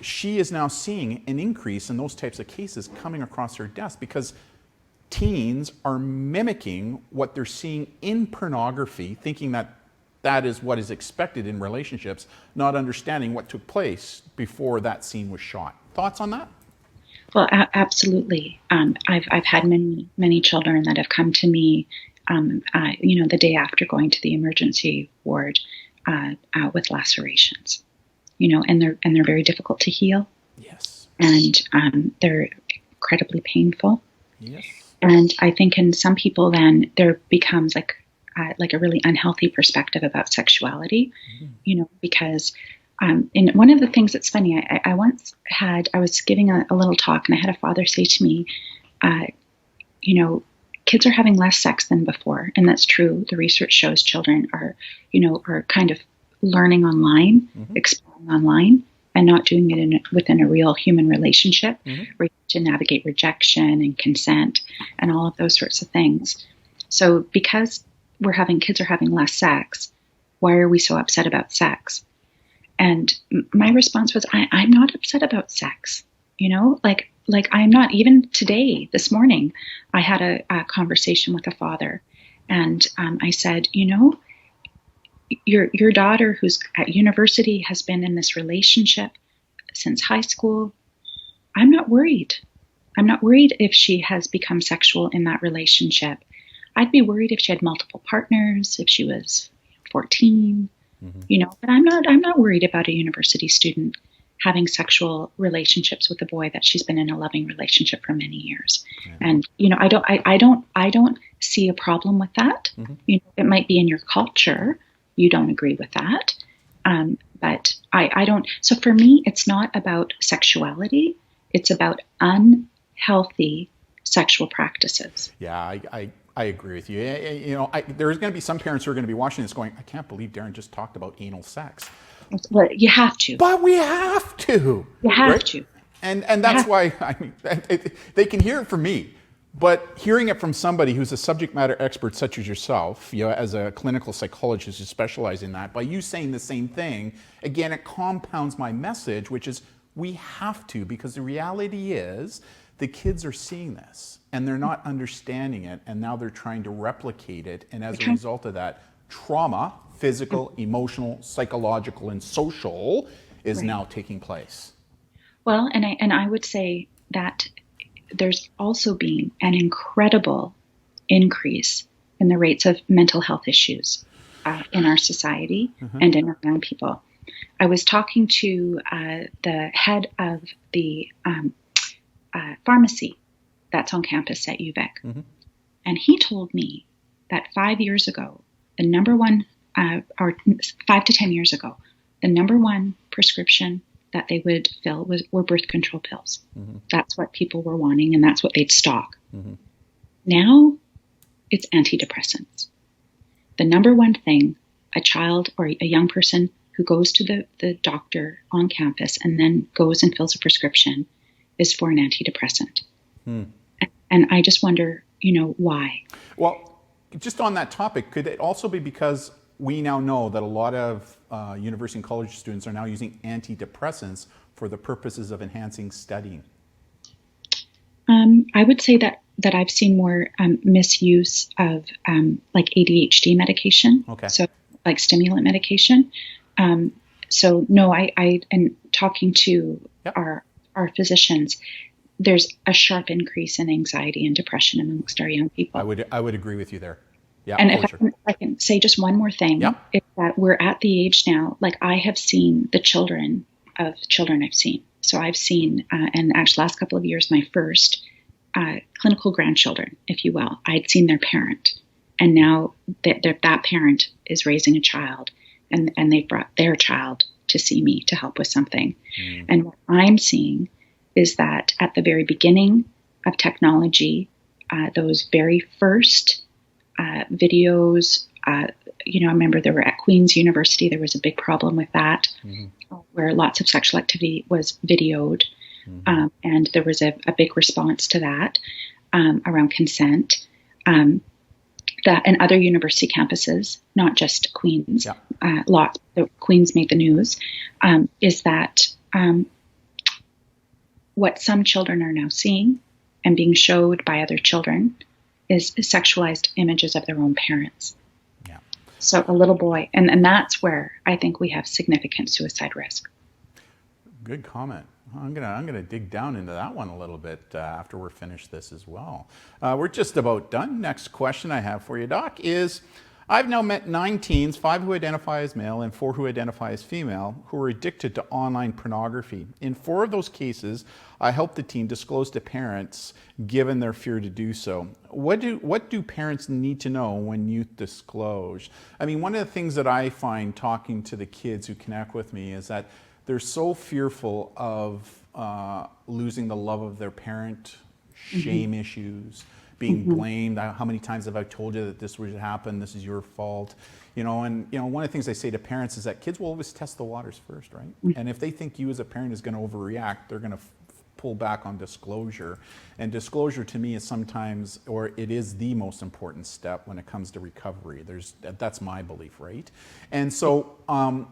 she is now seeing an increase in those types of cases coming across her desk because teens are mimicking what they're seeing in pornography, thinking that that is what is expected in relationships, not understanding what took place before that scene was shot. Thoughts on that? Well, absolutely. I've had many children that have come to me, the day after going to the emergency ward with lacerations. And they're very difficult to heal. Yes. And they're incredibly painful. Yes. And I think in some people, then there becomes like a really unhealthy perspective about sexuality, because in one of the things that's funny, I was giving a little talk, and I had a father say to me, kids are having less sex than before, and that's true. The research shows children are kind of learning online, exploring online, and not doing it within a real human relationship where you have to navigate rejection and consent and all of those sorts of things. So because kids are having less sex, why are we so upset about sex? And my response was, I'm not upset about sex. Like I'm not. Even today, this morning, I had a conversation with a father, and I said, your daughter who's at university has been in this relationship since high school. I'm not worried. I'm not worried if she has become sexual in that relationship. I'd be worried if she had multiple partners, if she was 14, but I'm not worried about a university student having sexual relationships with a boy that she's been in a loving relationship for many years. Yeah. And, I don't see a problem with that. It might be in your culture. You don't agree with that. But I don't. So for me, it's not about sexuality. It's about unhealthy sexual practices. Yeah, I agree with you. There's going to be some parents who are going to be watching this going, I can't believe Darren just talked about anal sex. Well, you have to. But we have to. You have to. And that's why they can hear it from me. But hearing it from somebody who's a subject matter expert such as yourself, as a clinical psychologist who specializes in that, by you saying the same thing, again, it compounds my message, which is We have to, because the reality is the kids are seeing this and they're not understanding it, and now they're trying to replicate it. And as a result of that, trauma, physical, emotional, psychological, and social, is now taking place. Well, and I would say that there's also been an incredible increase in the rates of mental health issues in our society and in our young people. I was talking to the head of the pharmacy that's on campus at UVic, and he told me that 5 years ago, the number one, or 5 to 10 years ago, the number one prescription that they would fill were birth control pills. That's what people were wanting, and that's what they'd stock. Now it's antidepressants. The number one thing a child or a young person who goes to the doctor on campus and then goes and fills a prescription is for an antidepressant. And I just wonder, why? Well, just on that topic, could it also be because we now know that a lot of university and college students are now using antidepressants for the purposes of enhancing studying? I would say that I've seen more misuse of like ADHD medication. So like stimulant medication. So no, I and talking to our physicians, there's a sharp increase in anxiety and depression amongst our young people. I would agree with you there. Yeah, and if I can say just one more thing, is that we're at the age now, like I have seen the children of children I've seen. So I've seen, and actually last couple of years, my first clinical grandchildren, if you will, I'd seen their parent. And now that parent is raising a child, and they brought their child to see me to help with something. And what I'm seeing is that at the very beginning of technology, those very first videos, I remember there were at Queen's University, there was a big problem with that, where lots of sexual activity was videoed. And there was a big response to that around consent. That and other university campuses, not just Queen's, Queen's made the news, is that what some children are now seeing and being showed by other children is sexualized images of their own parents. So a little boy, and that's where I think we have significant suicide risk. Good comment. I'm gonna dig down into that one a little bit after we're finished this as well. We're just about done. Next question I have for you, Doc, is I've now met 9 teens, 5 who identify as male and 4 who identify as female, who are addicted to online pornography. In 4 of those cases, I helped the teen disclose to parents, given their fear to do so. What do parents need to know when youth disclose? I mean, one of the things that I find talking to the kids who connect with me is that they're so fearful of losing the love of their parent, shame issues, being blamed. How many times have I told you that this would happen? This is your fault. And one of the things I say to parents is that kids will always test the waters first, right? And if they think you as a parent is going to overreact, they're going to pull back on disclosure. And disclosure to me is sometimes, or it is the most important step when it comes to recovery. That's my belief, right? And so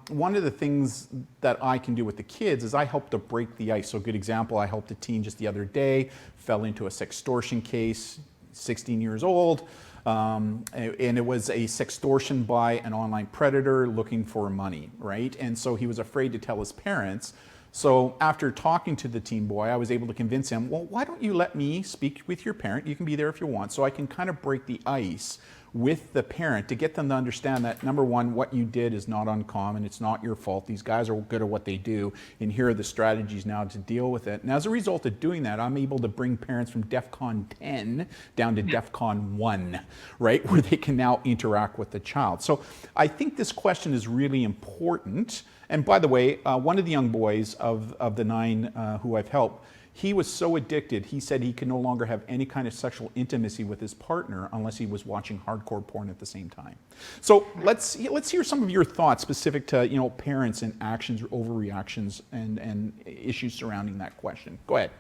one of the things that I can do with the kids is I help to break the ice. So a good example, I helped a teen just the other day, fell into a sextortion case, 16 years old. And it was a sextortion by an online predator looking for money, right? And so he was afraid to tell his parents. So after talking to the teen boy, I was able to convince him, well, why don't you let me speak with your parent? You can be there if you want. So I can kind of break the ice with the parent to get them to understand that, number one, what you did is not uncommon. It's not your fault. These guys are good at what they do. And here are the strategies now to deal with it. And as a result of doing that, I'm able to bring parents from DEFCON 10 down to DEFCON 1, right? Where they can now interact with the child. So I think this question is really important. And by the way, one of the young boys of the 9 who I've helped, he was so addicted, he said he could no longer have any kind of sexual intimacy with his partner unless he was watching hardcore porn at the same time. So let's hear some of your thoughts specific to parents and actions or overreactions and issues surrounding that question. Go ahead.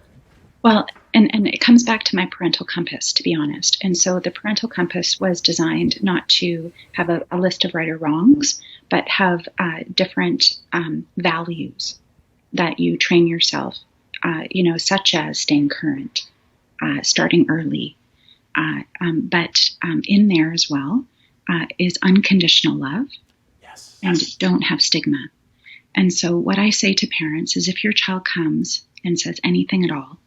Well, and it comes back to my parental compass, to be honest. And so the parental compass was designed not to have a list of right or wrongs, but have different values that you train yourself, such as staying current, starting early. But in there as well is unconditional love. Yes. And don't have stigma. And so what I say to parents is if your child comes and says anything at all,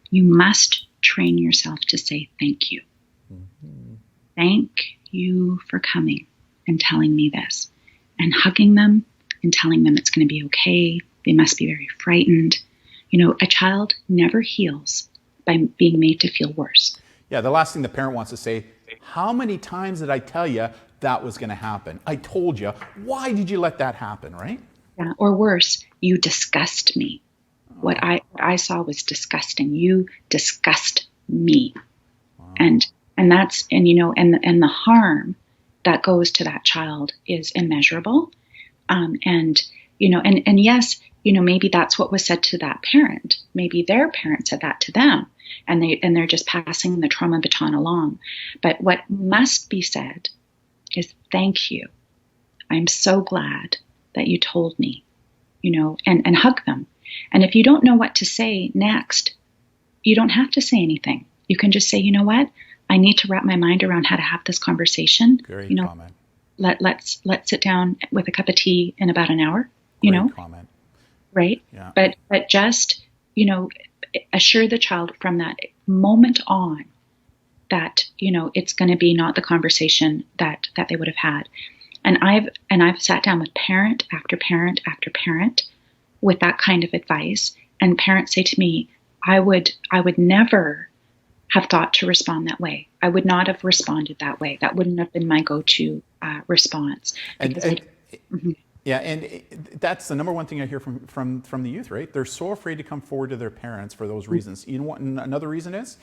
you must train yourself to say thank you. Mm-hmm. Thank you for coming and telling me this, and hugging them and telling them it's going to be okay. They must be very frightened. A child never heals by being made to feel worse. Yeah, the last thing the parent wants to say, how many times did I tell you that was going to happen? I told you. Why did you let that happen, right? Yeah, or worse, you disgust me. What I saw was disgusting. You disgust me. Wow. And that's, and the harm that goes to that child is immeasurable. And yes, maybe that's what was said to that parent. Maybe their parent said that to them, and they're just passing the trauma baton along. But what must be said is thank you. I'm so glad that you told me, and hug them. And if you don't know what to say next, you don't have to say anything. You can just say, you know what? I need to wrap my mind around how to have this conversation. Great comment. Let's sit down with a cup of tea in about an hour, Great comment. Right? Yeah. But just, assure the child from that moment on that, it's going to be not the conversation that they would have had. And I've sat down with parent after parent after parent with that kind of advice, and parents say to me, I would never have thought to respond that way. I would not have responded that way. That wouldn't have been my go-to response. Yeah, and that's the number one thing I hear from the youth, right? They're so afraid to come forward to their parents for those reasons. You know what another reason is?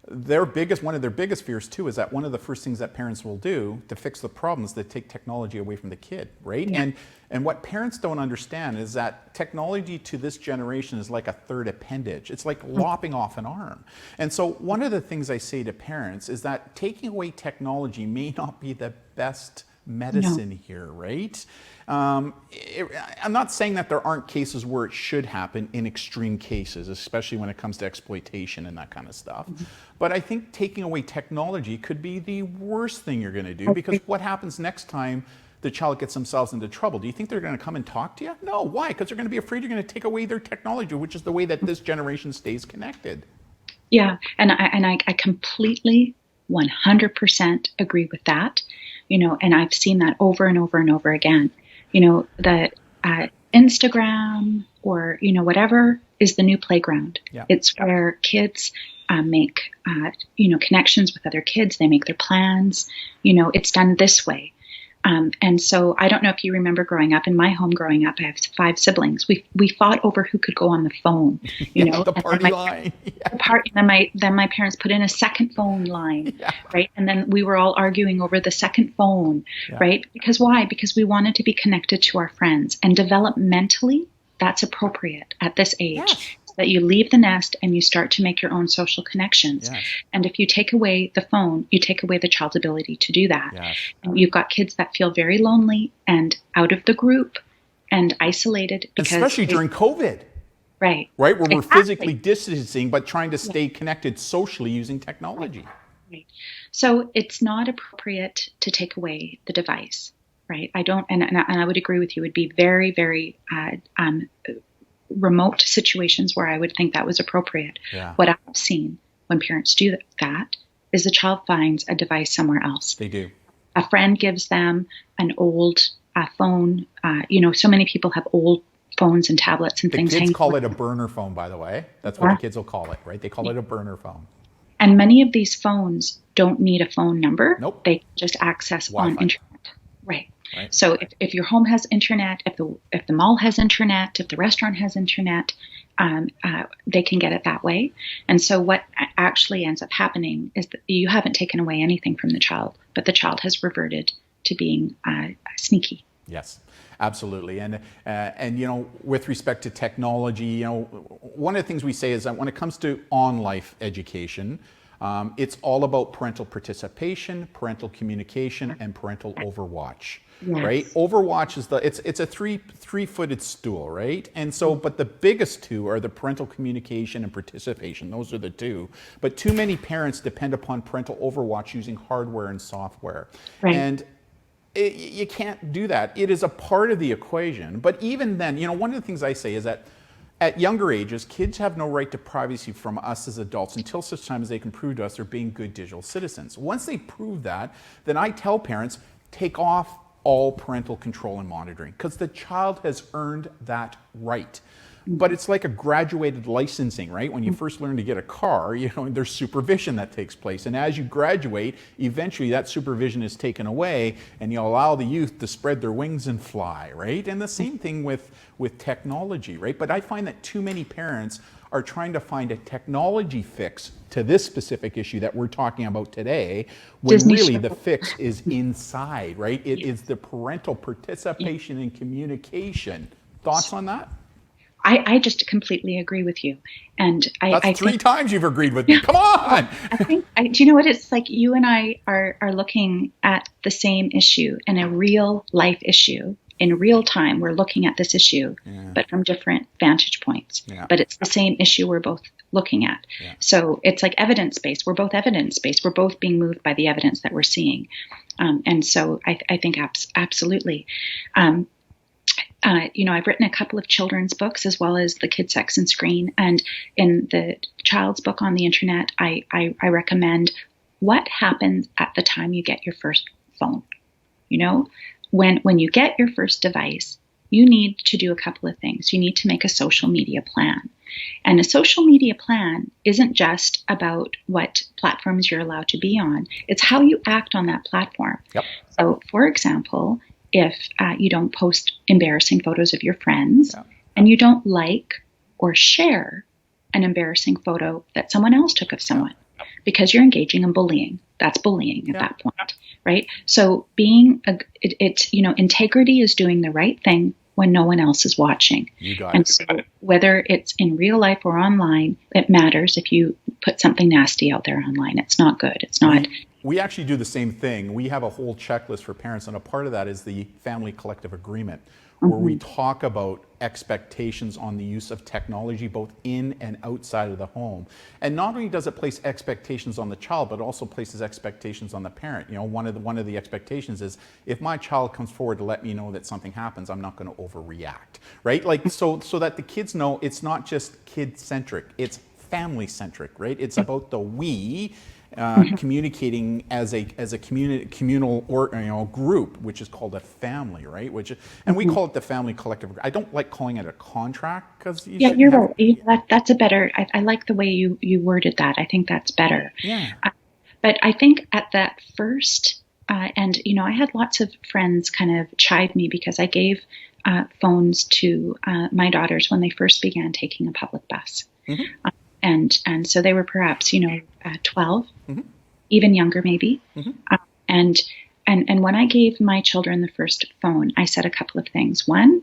One of their biggest fears too is that one of the first things that parents will do to fix the problems is to take technology away from the kid, right? Yeah. And what parents don't understand is that technology to this generation is like a third appendage. It's like lopping off an arm. And so one of the things I say to parents is that taking away technology may not be the best medicine here, right? I'm not saying that there aren't cases where it should happen in extreme cases, especially when it comes to exploitation and that kind of stuff. Mm-hmm. But I think taking away technology could be the worst thing you're going to do, because what happens next time the child gets themselves into trouble? Do you think they're going to come and talk to you? No. Why? Because they're going to be afraid you're going to take away their technology, which is the way that this generation stays connected. Yeah, and I completely 100% agree with that. And I've seen that over and over and over again. The Instagram or, whatever is the new playground. Yeah. It's where kids make, connections with other kids. They make their plans. It's done this way. And so I don't know if you remember growing up. In my home growing up, I have 5 siblings. We fought over who could go on the phone. The party line. Then my parents put in a second phone line, right? And then we were all arguing over the second phone, right? Because why? Because we wanted to be connected to our friends, and developmentally, that's appropriate at this age. Yes. That you leave the nest and you start to make your own social connections. Yes. And if you take away the phone, you take away the child's ability to do that. Yes. And you've got kids that feel very lonely and out of the group and isolated. Because especially during COVID. Right. Right, where we're physically distancing but trying to stay connected socially using technology. Right. So it's not appropriate to take away the device, right? I don't, and I would agree with you, it would be very, very remote situations where I would think that was appropriate. Yeah. What I've seen when parents do that is the child finds a device somewhere else. They do. A friend gives them an old phone. So many people have old phones and tablets and things. The kids call it a burner phone, by the way. That's what the kids will call it, right? They call it a burner phone. And many of these phones don't need a phone number. Nope. They just access Wi-Fi. On internet. Right. Right. So if your home has internet, if the mall has internet, if the restaurant has internet, they can get it that way. And so what actually ends up happening is that you haven't taken away anything from the child, but the child has reverted to being sneaky. Yes, absolutely. And with respect to technology, one of the things we say is that when it comes to on-life education, It's all about parental participation, parental communication, and parental overwatch. Yes. Right? Overwatch is it's a three-footed stool, right? And so, but the biggest two are the parental communication and participation. Those are the two. But too many parents depend upon parental overwatch using hardware and software. Right. And you can't do that. It is a part of the equation. But even then, one of the things I say is that at younger ages, kids have no right to privacy from us as adults until such time as they can prove to us they're being good digital citizens. Once they prove that, then I tell parents, take off all parental control and monitoring, because the child has earned that right. But it's like a graduated licensing, right? When you first learn to get a car, there's supervision that takes place. And as you graduate, eventually that supervision is taken away and you allow the youth to spread their wings and fly, right? And the same thing with technology, right? But I find that too many parents are trying to find a technology fix to this specific issue that we're talking about today, when really the fix is inside, right? It is the parental participation and communication. Thoughts on that? I just completely agree with you. And That's three times you've agreed with me. Come on! do you know what? It's like you and I are looking at the same issue, and a real life issue. In real time, we're looking at this issue, but from different vantage points. Yeah. But it's the same issue we're both looking at. Yeah. So it's like evidence-based. We're both evidence-based. We're both being moved by the evidence that we're seeing. And so I think absolutely. I've written a couple of children's books as well as the Kid, Sex, and Screen. And in the child's book on the internet, I recommend what happens at the time you get your first phone. When you get your first device, you need to do a couple of things. You need to make a social media plan. And a social media plan isn't just about what platforms you're allowed to be on. It's how you act on that platform. Yep. So, for example, if you don't post embarrassing photos of your friends, and you don't like or share an embarrassing photo that someone else took of someone, because you're engaging in bullying. That's bullying at that point, right? So integrity is doing the right thing when no one else is watching. You got and it. So whether it's in real life or online, it matters if you put something nasty out there online. It's not good. It's not. We actually do the same thing. We have a whole checklist for parents, and a part of that is the Family Collective Agreement, where we talk about expectations on the use of technology both in and outside of the home. And not only does it place expectations on the child, but also places expectations on the parent. One of the expectations is, if my child comes forward to let me know that something happens, I'm not going to overreact, right? Like so that the kids know it's not just kid-centric, it's family-centric, right? It's about the we. Communicating as a communal or group, which is called a family, right? And we call it the Family Collective. I don't like calling it a contract, because you're right. That's a better. I like the way you worded that. I think that's better. Yeah. But I think at that first, and I had lots of friends kind of chide me because I gave phones to my daughters when they first began taking a public bus. Mm-hmm. And so they were perhaps 12, even younger maybe. And when I gave my children the first phone, I said a couple of things. One,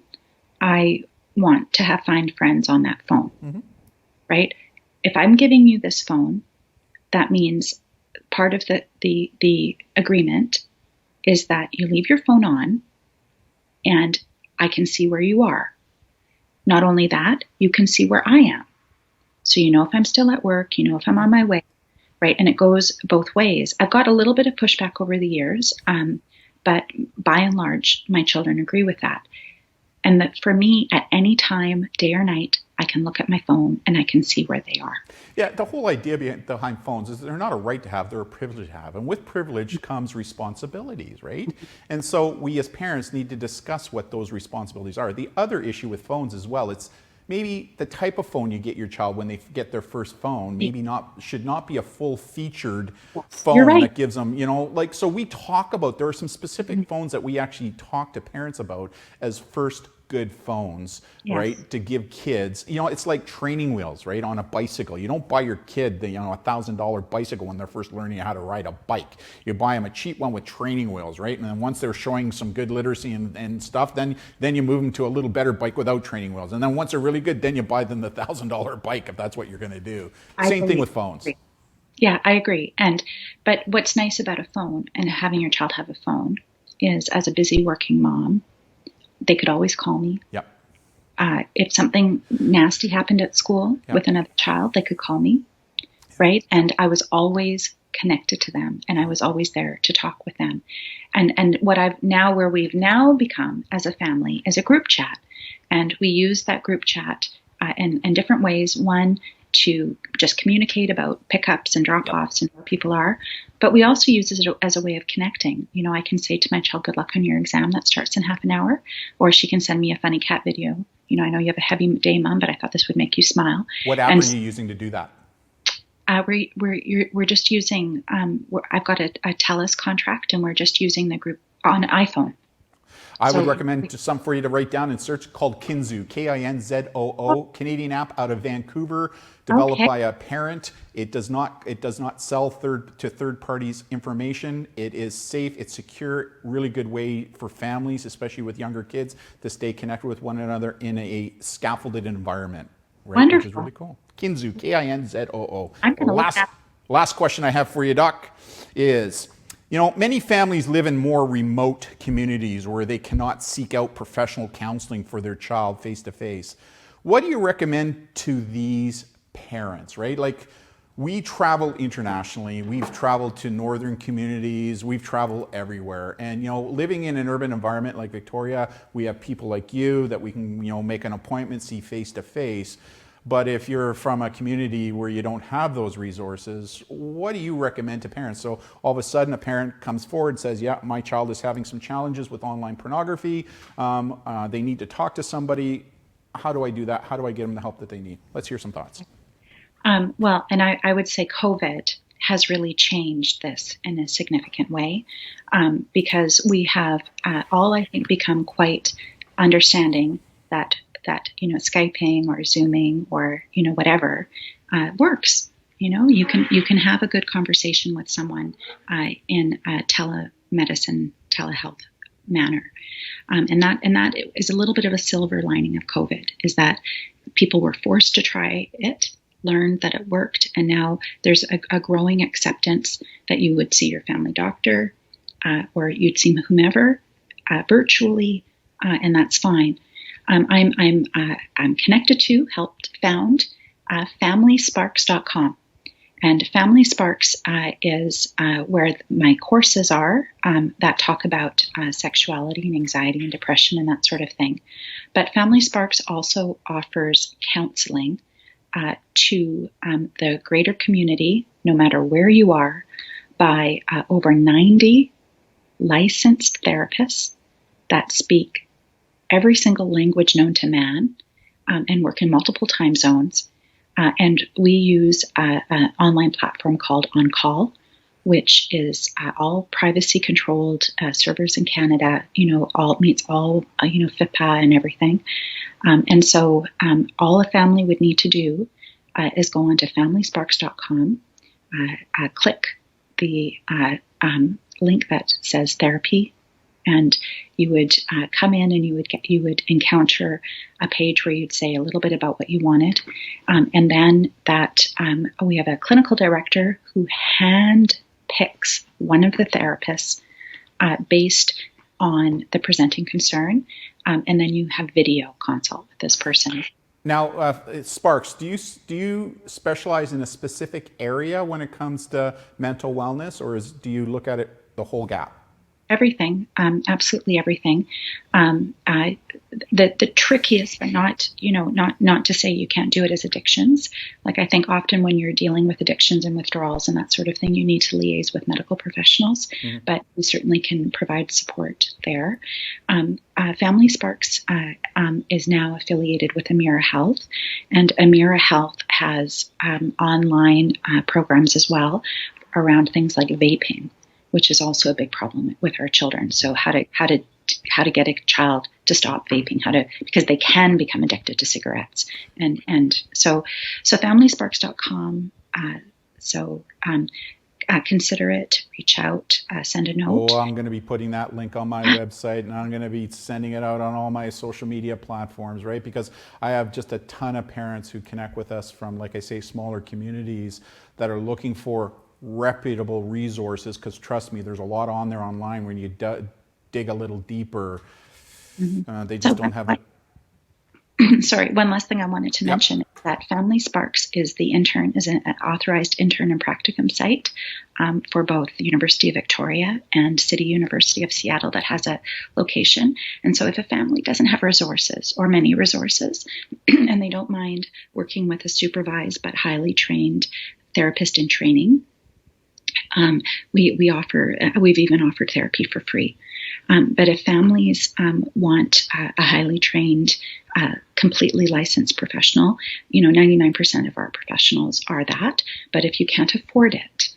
I want to find friends on that phone, right? If I'm giving you this phone, that means part of the agreement is that you leave your phone on, and I can see where you are. Not only that, you can see where I am. So if I'm still at work, if I'm on my way, right? And it goes both ways. I've got a little bit of pushback over the years, but by and large, my children agree with that. And that for me, at any time, day or night, I can look at my phone and I can see where they are. Yeah, the whole idea behind phones is they're not a right to have, they're a privilege to have. And with privilege comes responsibilities, right? And so we as parents need to discuss what those responsibilities are. The other issue with phones as well, it's maybe the type of phone you get your child when they get their first phone should not be a full-featured phone that gives them, so we talk about, there are some specific phones that we actually talk to parents about as first good phones, right, to give kids. It's like training wheels, right, on a bicycle. You don't buy your kid the $1,000 bicycle when they're first learning how to ride a bike. You buy them a cheap one with training wheels, right, and then once they're showing some good literacy and stuff, then you move them to a little better bike without training wheels, and then once they're really good, then you buy them the $1,000 bike if that's what you're going to do. Same thing with phones. Yeah, I agree. But what's nice about a phone and having your child have a phone is, as a busy working mom, they could always call me. Yep. If something nasty happened at school Yep. with another child, they could call me, right? And I was always connected to them, and I was always there to talk with them. And where we've now become as a family is a group chat, and we use that group chat in different ways. One, to just communicate about pickups and drop-offs and where people are, but we also use it as a way of connecting. I can say to my child, "Good luck on your exam that starts in half an hour," or she can send me a funny cat video. I know you have a heavy day, Mom, but I thought this would make you smile. What app are you using to do that? We're just using. I've got a TELUS contract, and we're just using the group on iPhone. I would recommend some for you to write down and search, called Kinzoo, Kinzoo, Canadian app out of Vancouver, developed by a parent. It does not sell to third parties information. It is safe, it's secure, really good way for families, especially with younger kids, to stay connected with one another in a scaffolded environment. Right? Wonderful. Which is really cool. Kinzoo, Kinzoo. I'm going to look that. Last question I have for you, Doc, is, many families live in more remote communities where they cannot seek out professional counseling for their child face to face. What do you recommend to these parents, right? Like, we travel internationally, we've traveled to northern communities, we've traveled everywhere. And, living in an urban environment like Victoria, we have people like you that we can, make an appointment, see face to face. But if you're from a community where you don't have those resources, what do you recommend to parents? So all of a sudden a parent comes forward and says, yeah, my child is having some challenges with online pornography. They need to talk to somebody. How do I do that? How do I get them the help that they need? Let's hear some thoughts. Well, and I would say COVID has really changed this in a significant way, because we have all, I think, become quite understanding that Skyping or Zooming or whatever works. You can have a good conversation with someone in a telemedicine, telehealth manner, and that is a little bit of a silver lining of COVID, is that people were forced to try it, learned that it worked, and now there's a growing acceptance that you would see your family doctor or you'd see whomever virtually, and that's fine. I'm connected to, helped found FamilySparks.com, and FamilySparks is where my courses are that talk about sexuality and anxiety and depression and that sort of thing. But FamilySparks also offers counseling to the greater community, no matter where you are, by over 90 licensed therapists that speak every single language known to man and work in multiple time zones. And we use an online platform called On Call, which is all privacy controlled servers in Canada, meets all, FIPA and everything. And so all a family would need to do is go onto FamilySparks.com, click the link that says therapy, and you would come in and you would encounter a page where you'd say a little bit about what you wanted, and then we have a clinical director who hand picks one of the therapists based on the presenting concern, and then you have video consult with this person. Now, Sparks, do you specialize in a specific area when it comes to mental wellness, or do you look at it the whole gap? Everything, absolutely everything. The trickiest, but not to say you can't do it, is addictions. Like, I think often when you're dealing with addictions and withdrawals and that sort of thing, you need to liaise with medical professionals, but we certainly can provide support there. FamilySparks is now affiliated with Amira Health, and Amira Health has online programs as well around things like vaping, which is also a big problem with our children. So how to get a child to stop vaping, because they can become addicted to cigarettes. And so FamilySparks.com. consider it, reach out, send a note. Oh, I'm going to be putting that link on my website, and I'm going to be sending it out on all my social media platforms, right? Because I have just a ton of parents who connect with us from, like I say, smaller communities that are looking for reputable resources, because trust me, there's a lot on there online when you dig a little deeper. They just don't have it. Sorry, one last thing I wanted to mention is that FamilySparks is an authorized intern and practicum site for both the University of Victoria and City University of Seattle that has a location. And so if a family doesn't have resources or many resources and they don't mind working with a supervised but highly trained therapist in training, we've even offered therapy for free. But if families want a highly trained, completely licensed professional, 99% of our professionals are that. But if you can't afford it,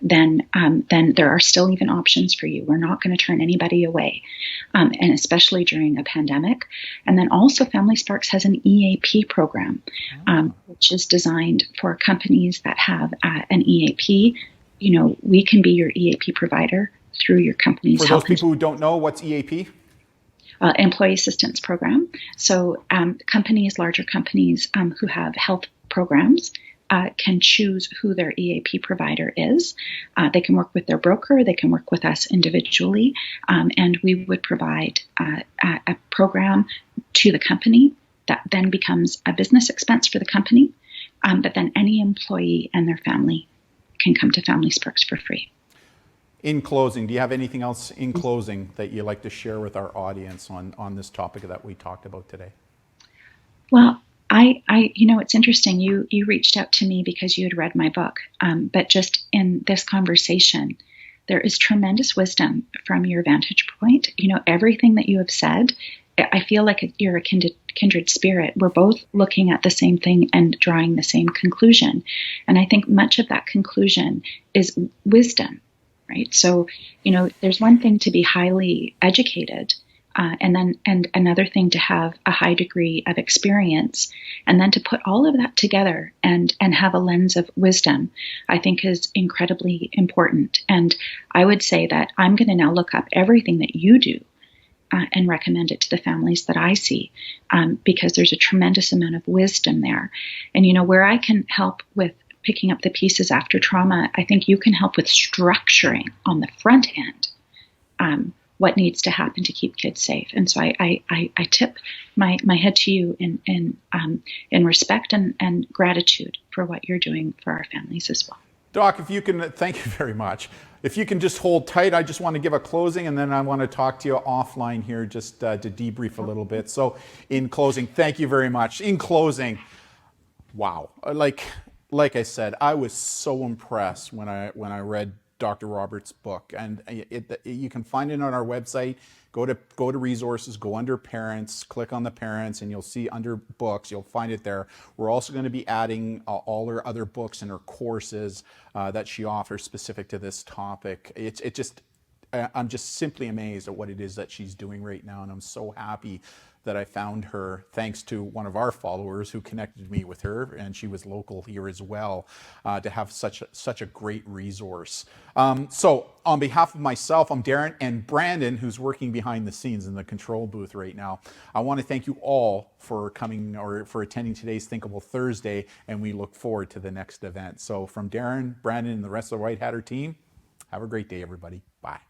then there are still even options for you. We're not going to turn anybody away, and especially during a pandemic. And then also FamilySparks has an EAP program, which is designed for companies that have an EAP. We can be your EAP provider through your company's For those people who don't know, what's EAP? Employee Assistance Program. So larger companies who have health programs can choose who their EAP provider is. They can work with their broker, they can work with us individually, and we would provide a program to the company that then becomes a business expense for the company, but then any employee and their family can come to FamilySparks for free. In closing, do you have anything else in closing that you'd like to share with our audience on this topic that we talked about today? Well, it's interesting. You reached out to me because you had read my book, but just in this conversation, there is tremendous wisdom from your vantage point. Everything that you have said, I feel like you're a kindred spirit. We're both looking at the same thing and drawing the same conclusion. And I think much of that conclusion is wisdom, right? So, there's one thing to be highly educated, and another thing to have a high degree of experience, and then to put all of that together and have a lens of wisdom, I think is incredibly important. And I would say that I'm going to now look up everything that you do and recommend it to the families that I see, because there's a tremendous amount of wisdom there. And where I can help with picking up the pieces after trauma, I think you can help with structuring on the front end what needs to happen to keep kids safe. And so I tip my head to you in respect and gratitude for what you're doing for our families as well. Doc, if you can, thank you very much. If you can just hold tight, I just want to give a closing, and then I want to talk to you offline here just to debrief a little bit. So in closing, thank you very much. In closing, wow. Like I said, I was so impressed when I read Dr. Roberts' book, and you can find it on our website. Go to resources, go under parents, click on the parents, and you'll see under books, you'll find it there. We're also going to be adding all her other books and her courses that she offers specific to this topic. I'm just simply amazed at what it is that she's doing right now, and I'm so happy that I found her thanks to one of our followers who connected me with her, and she was local here as well, to have such a great resource. So on behalf of myself, I'm Darren, and Brandon, who's working behind the scenes in the control booth right now. I want to thank you all for coming or for attending today's Thinkable Thursday, and we look forward to the next event. So from Darren, Brandon, and the rest of the White Hatter team, have a great day, everybody. Bye.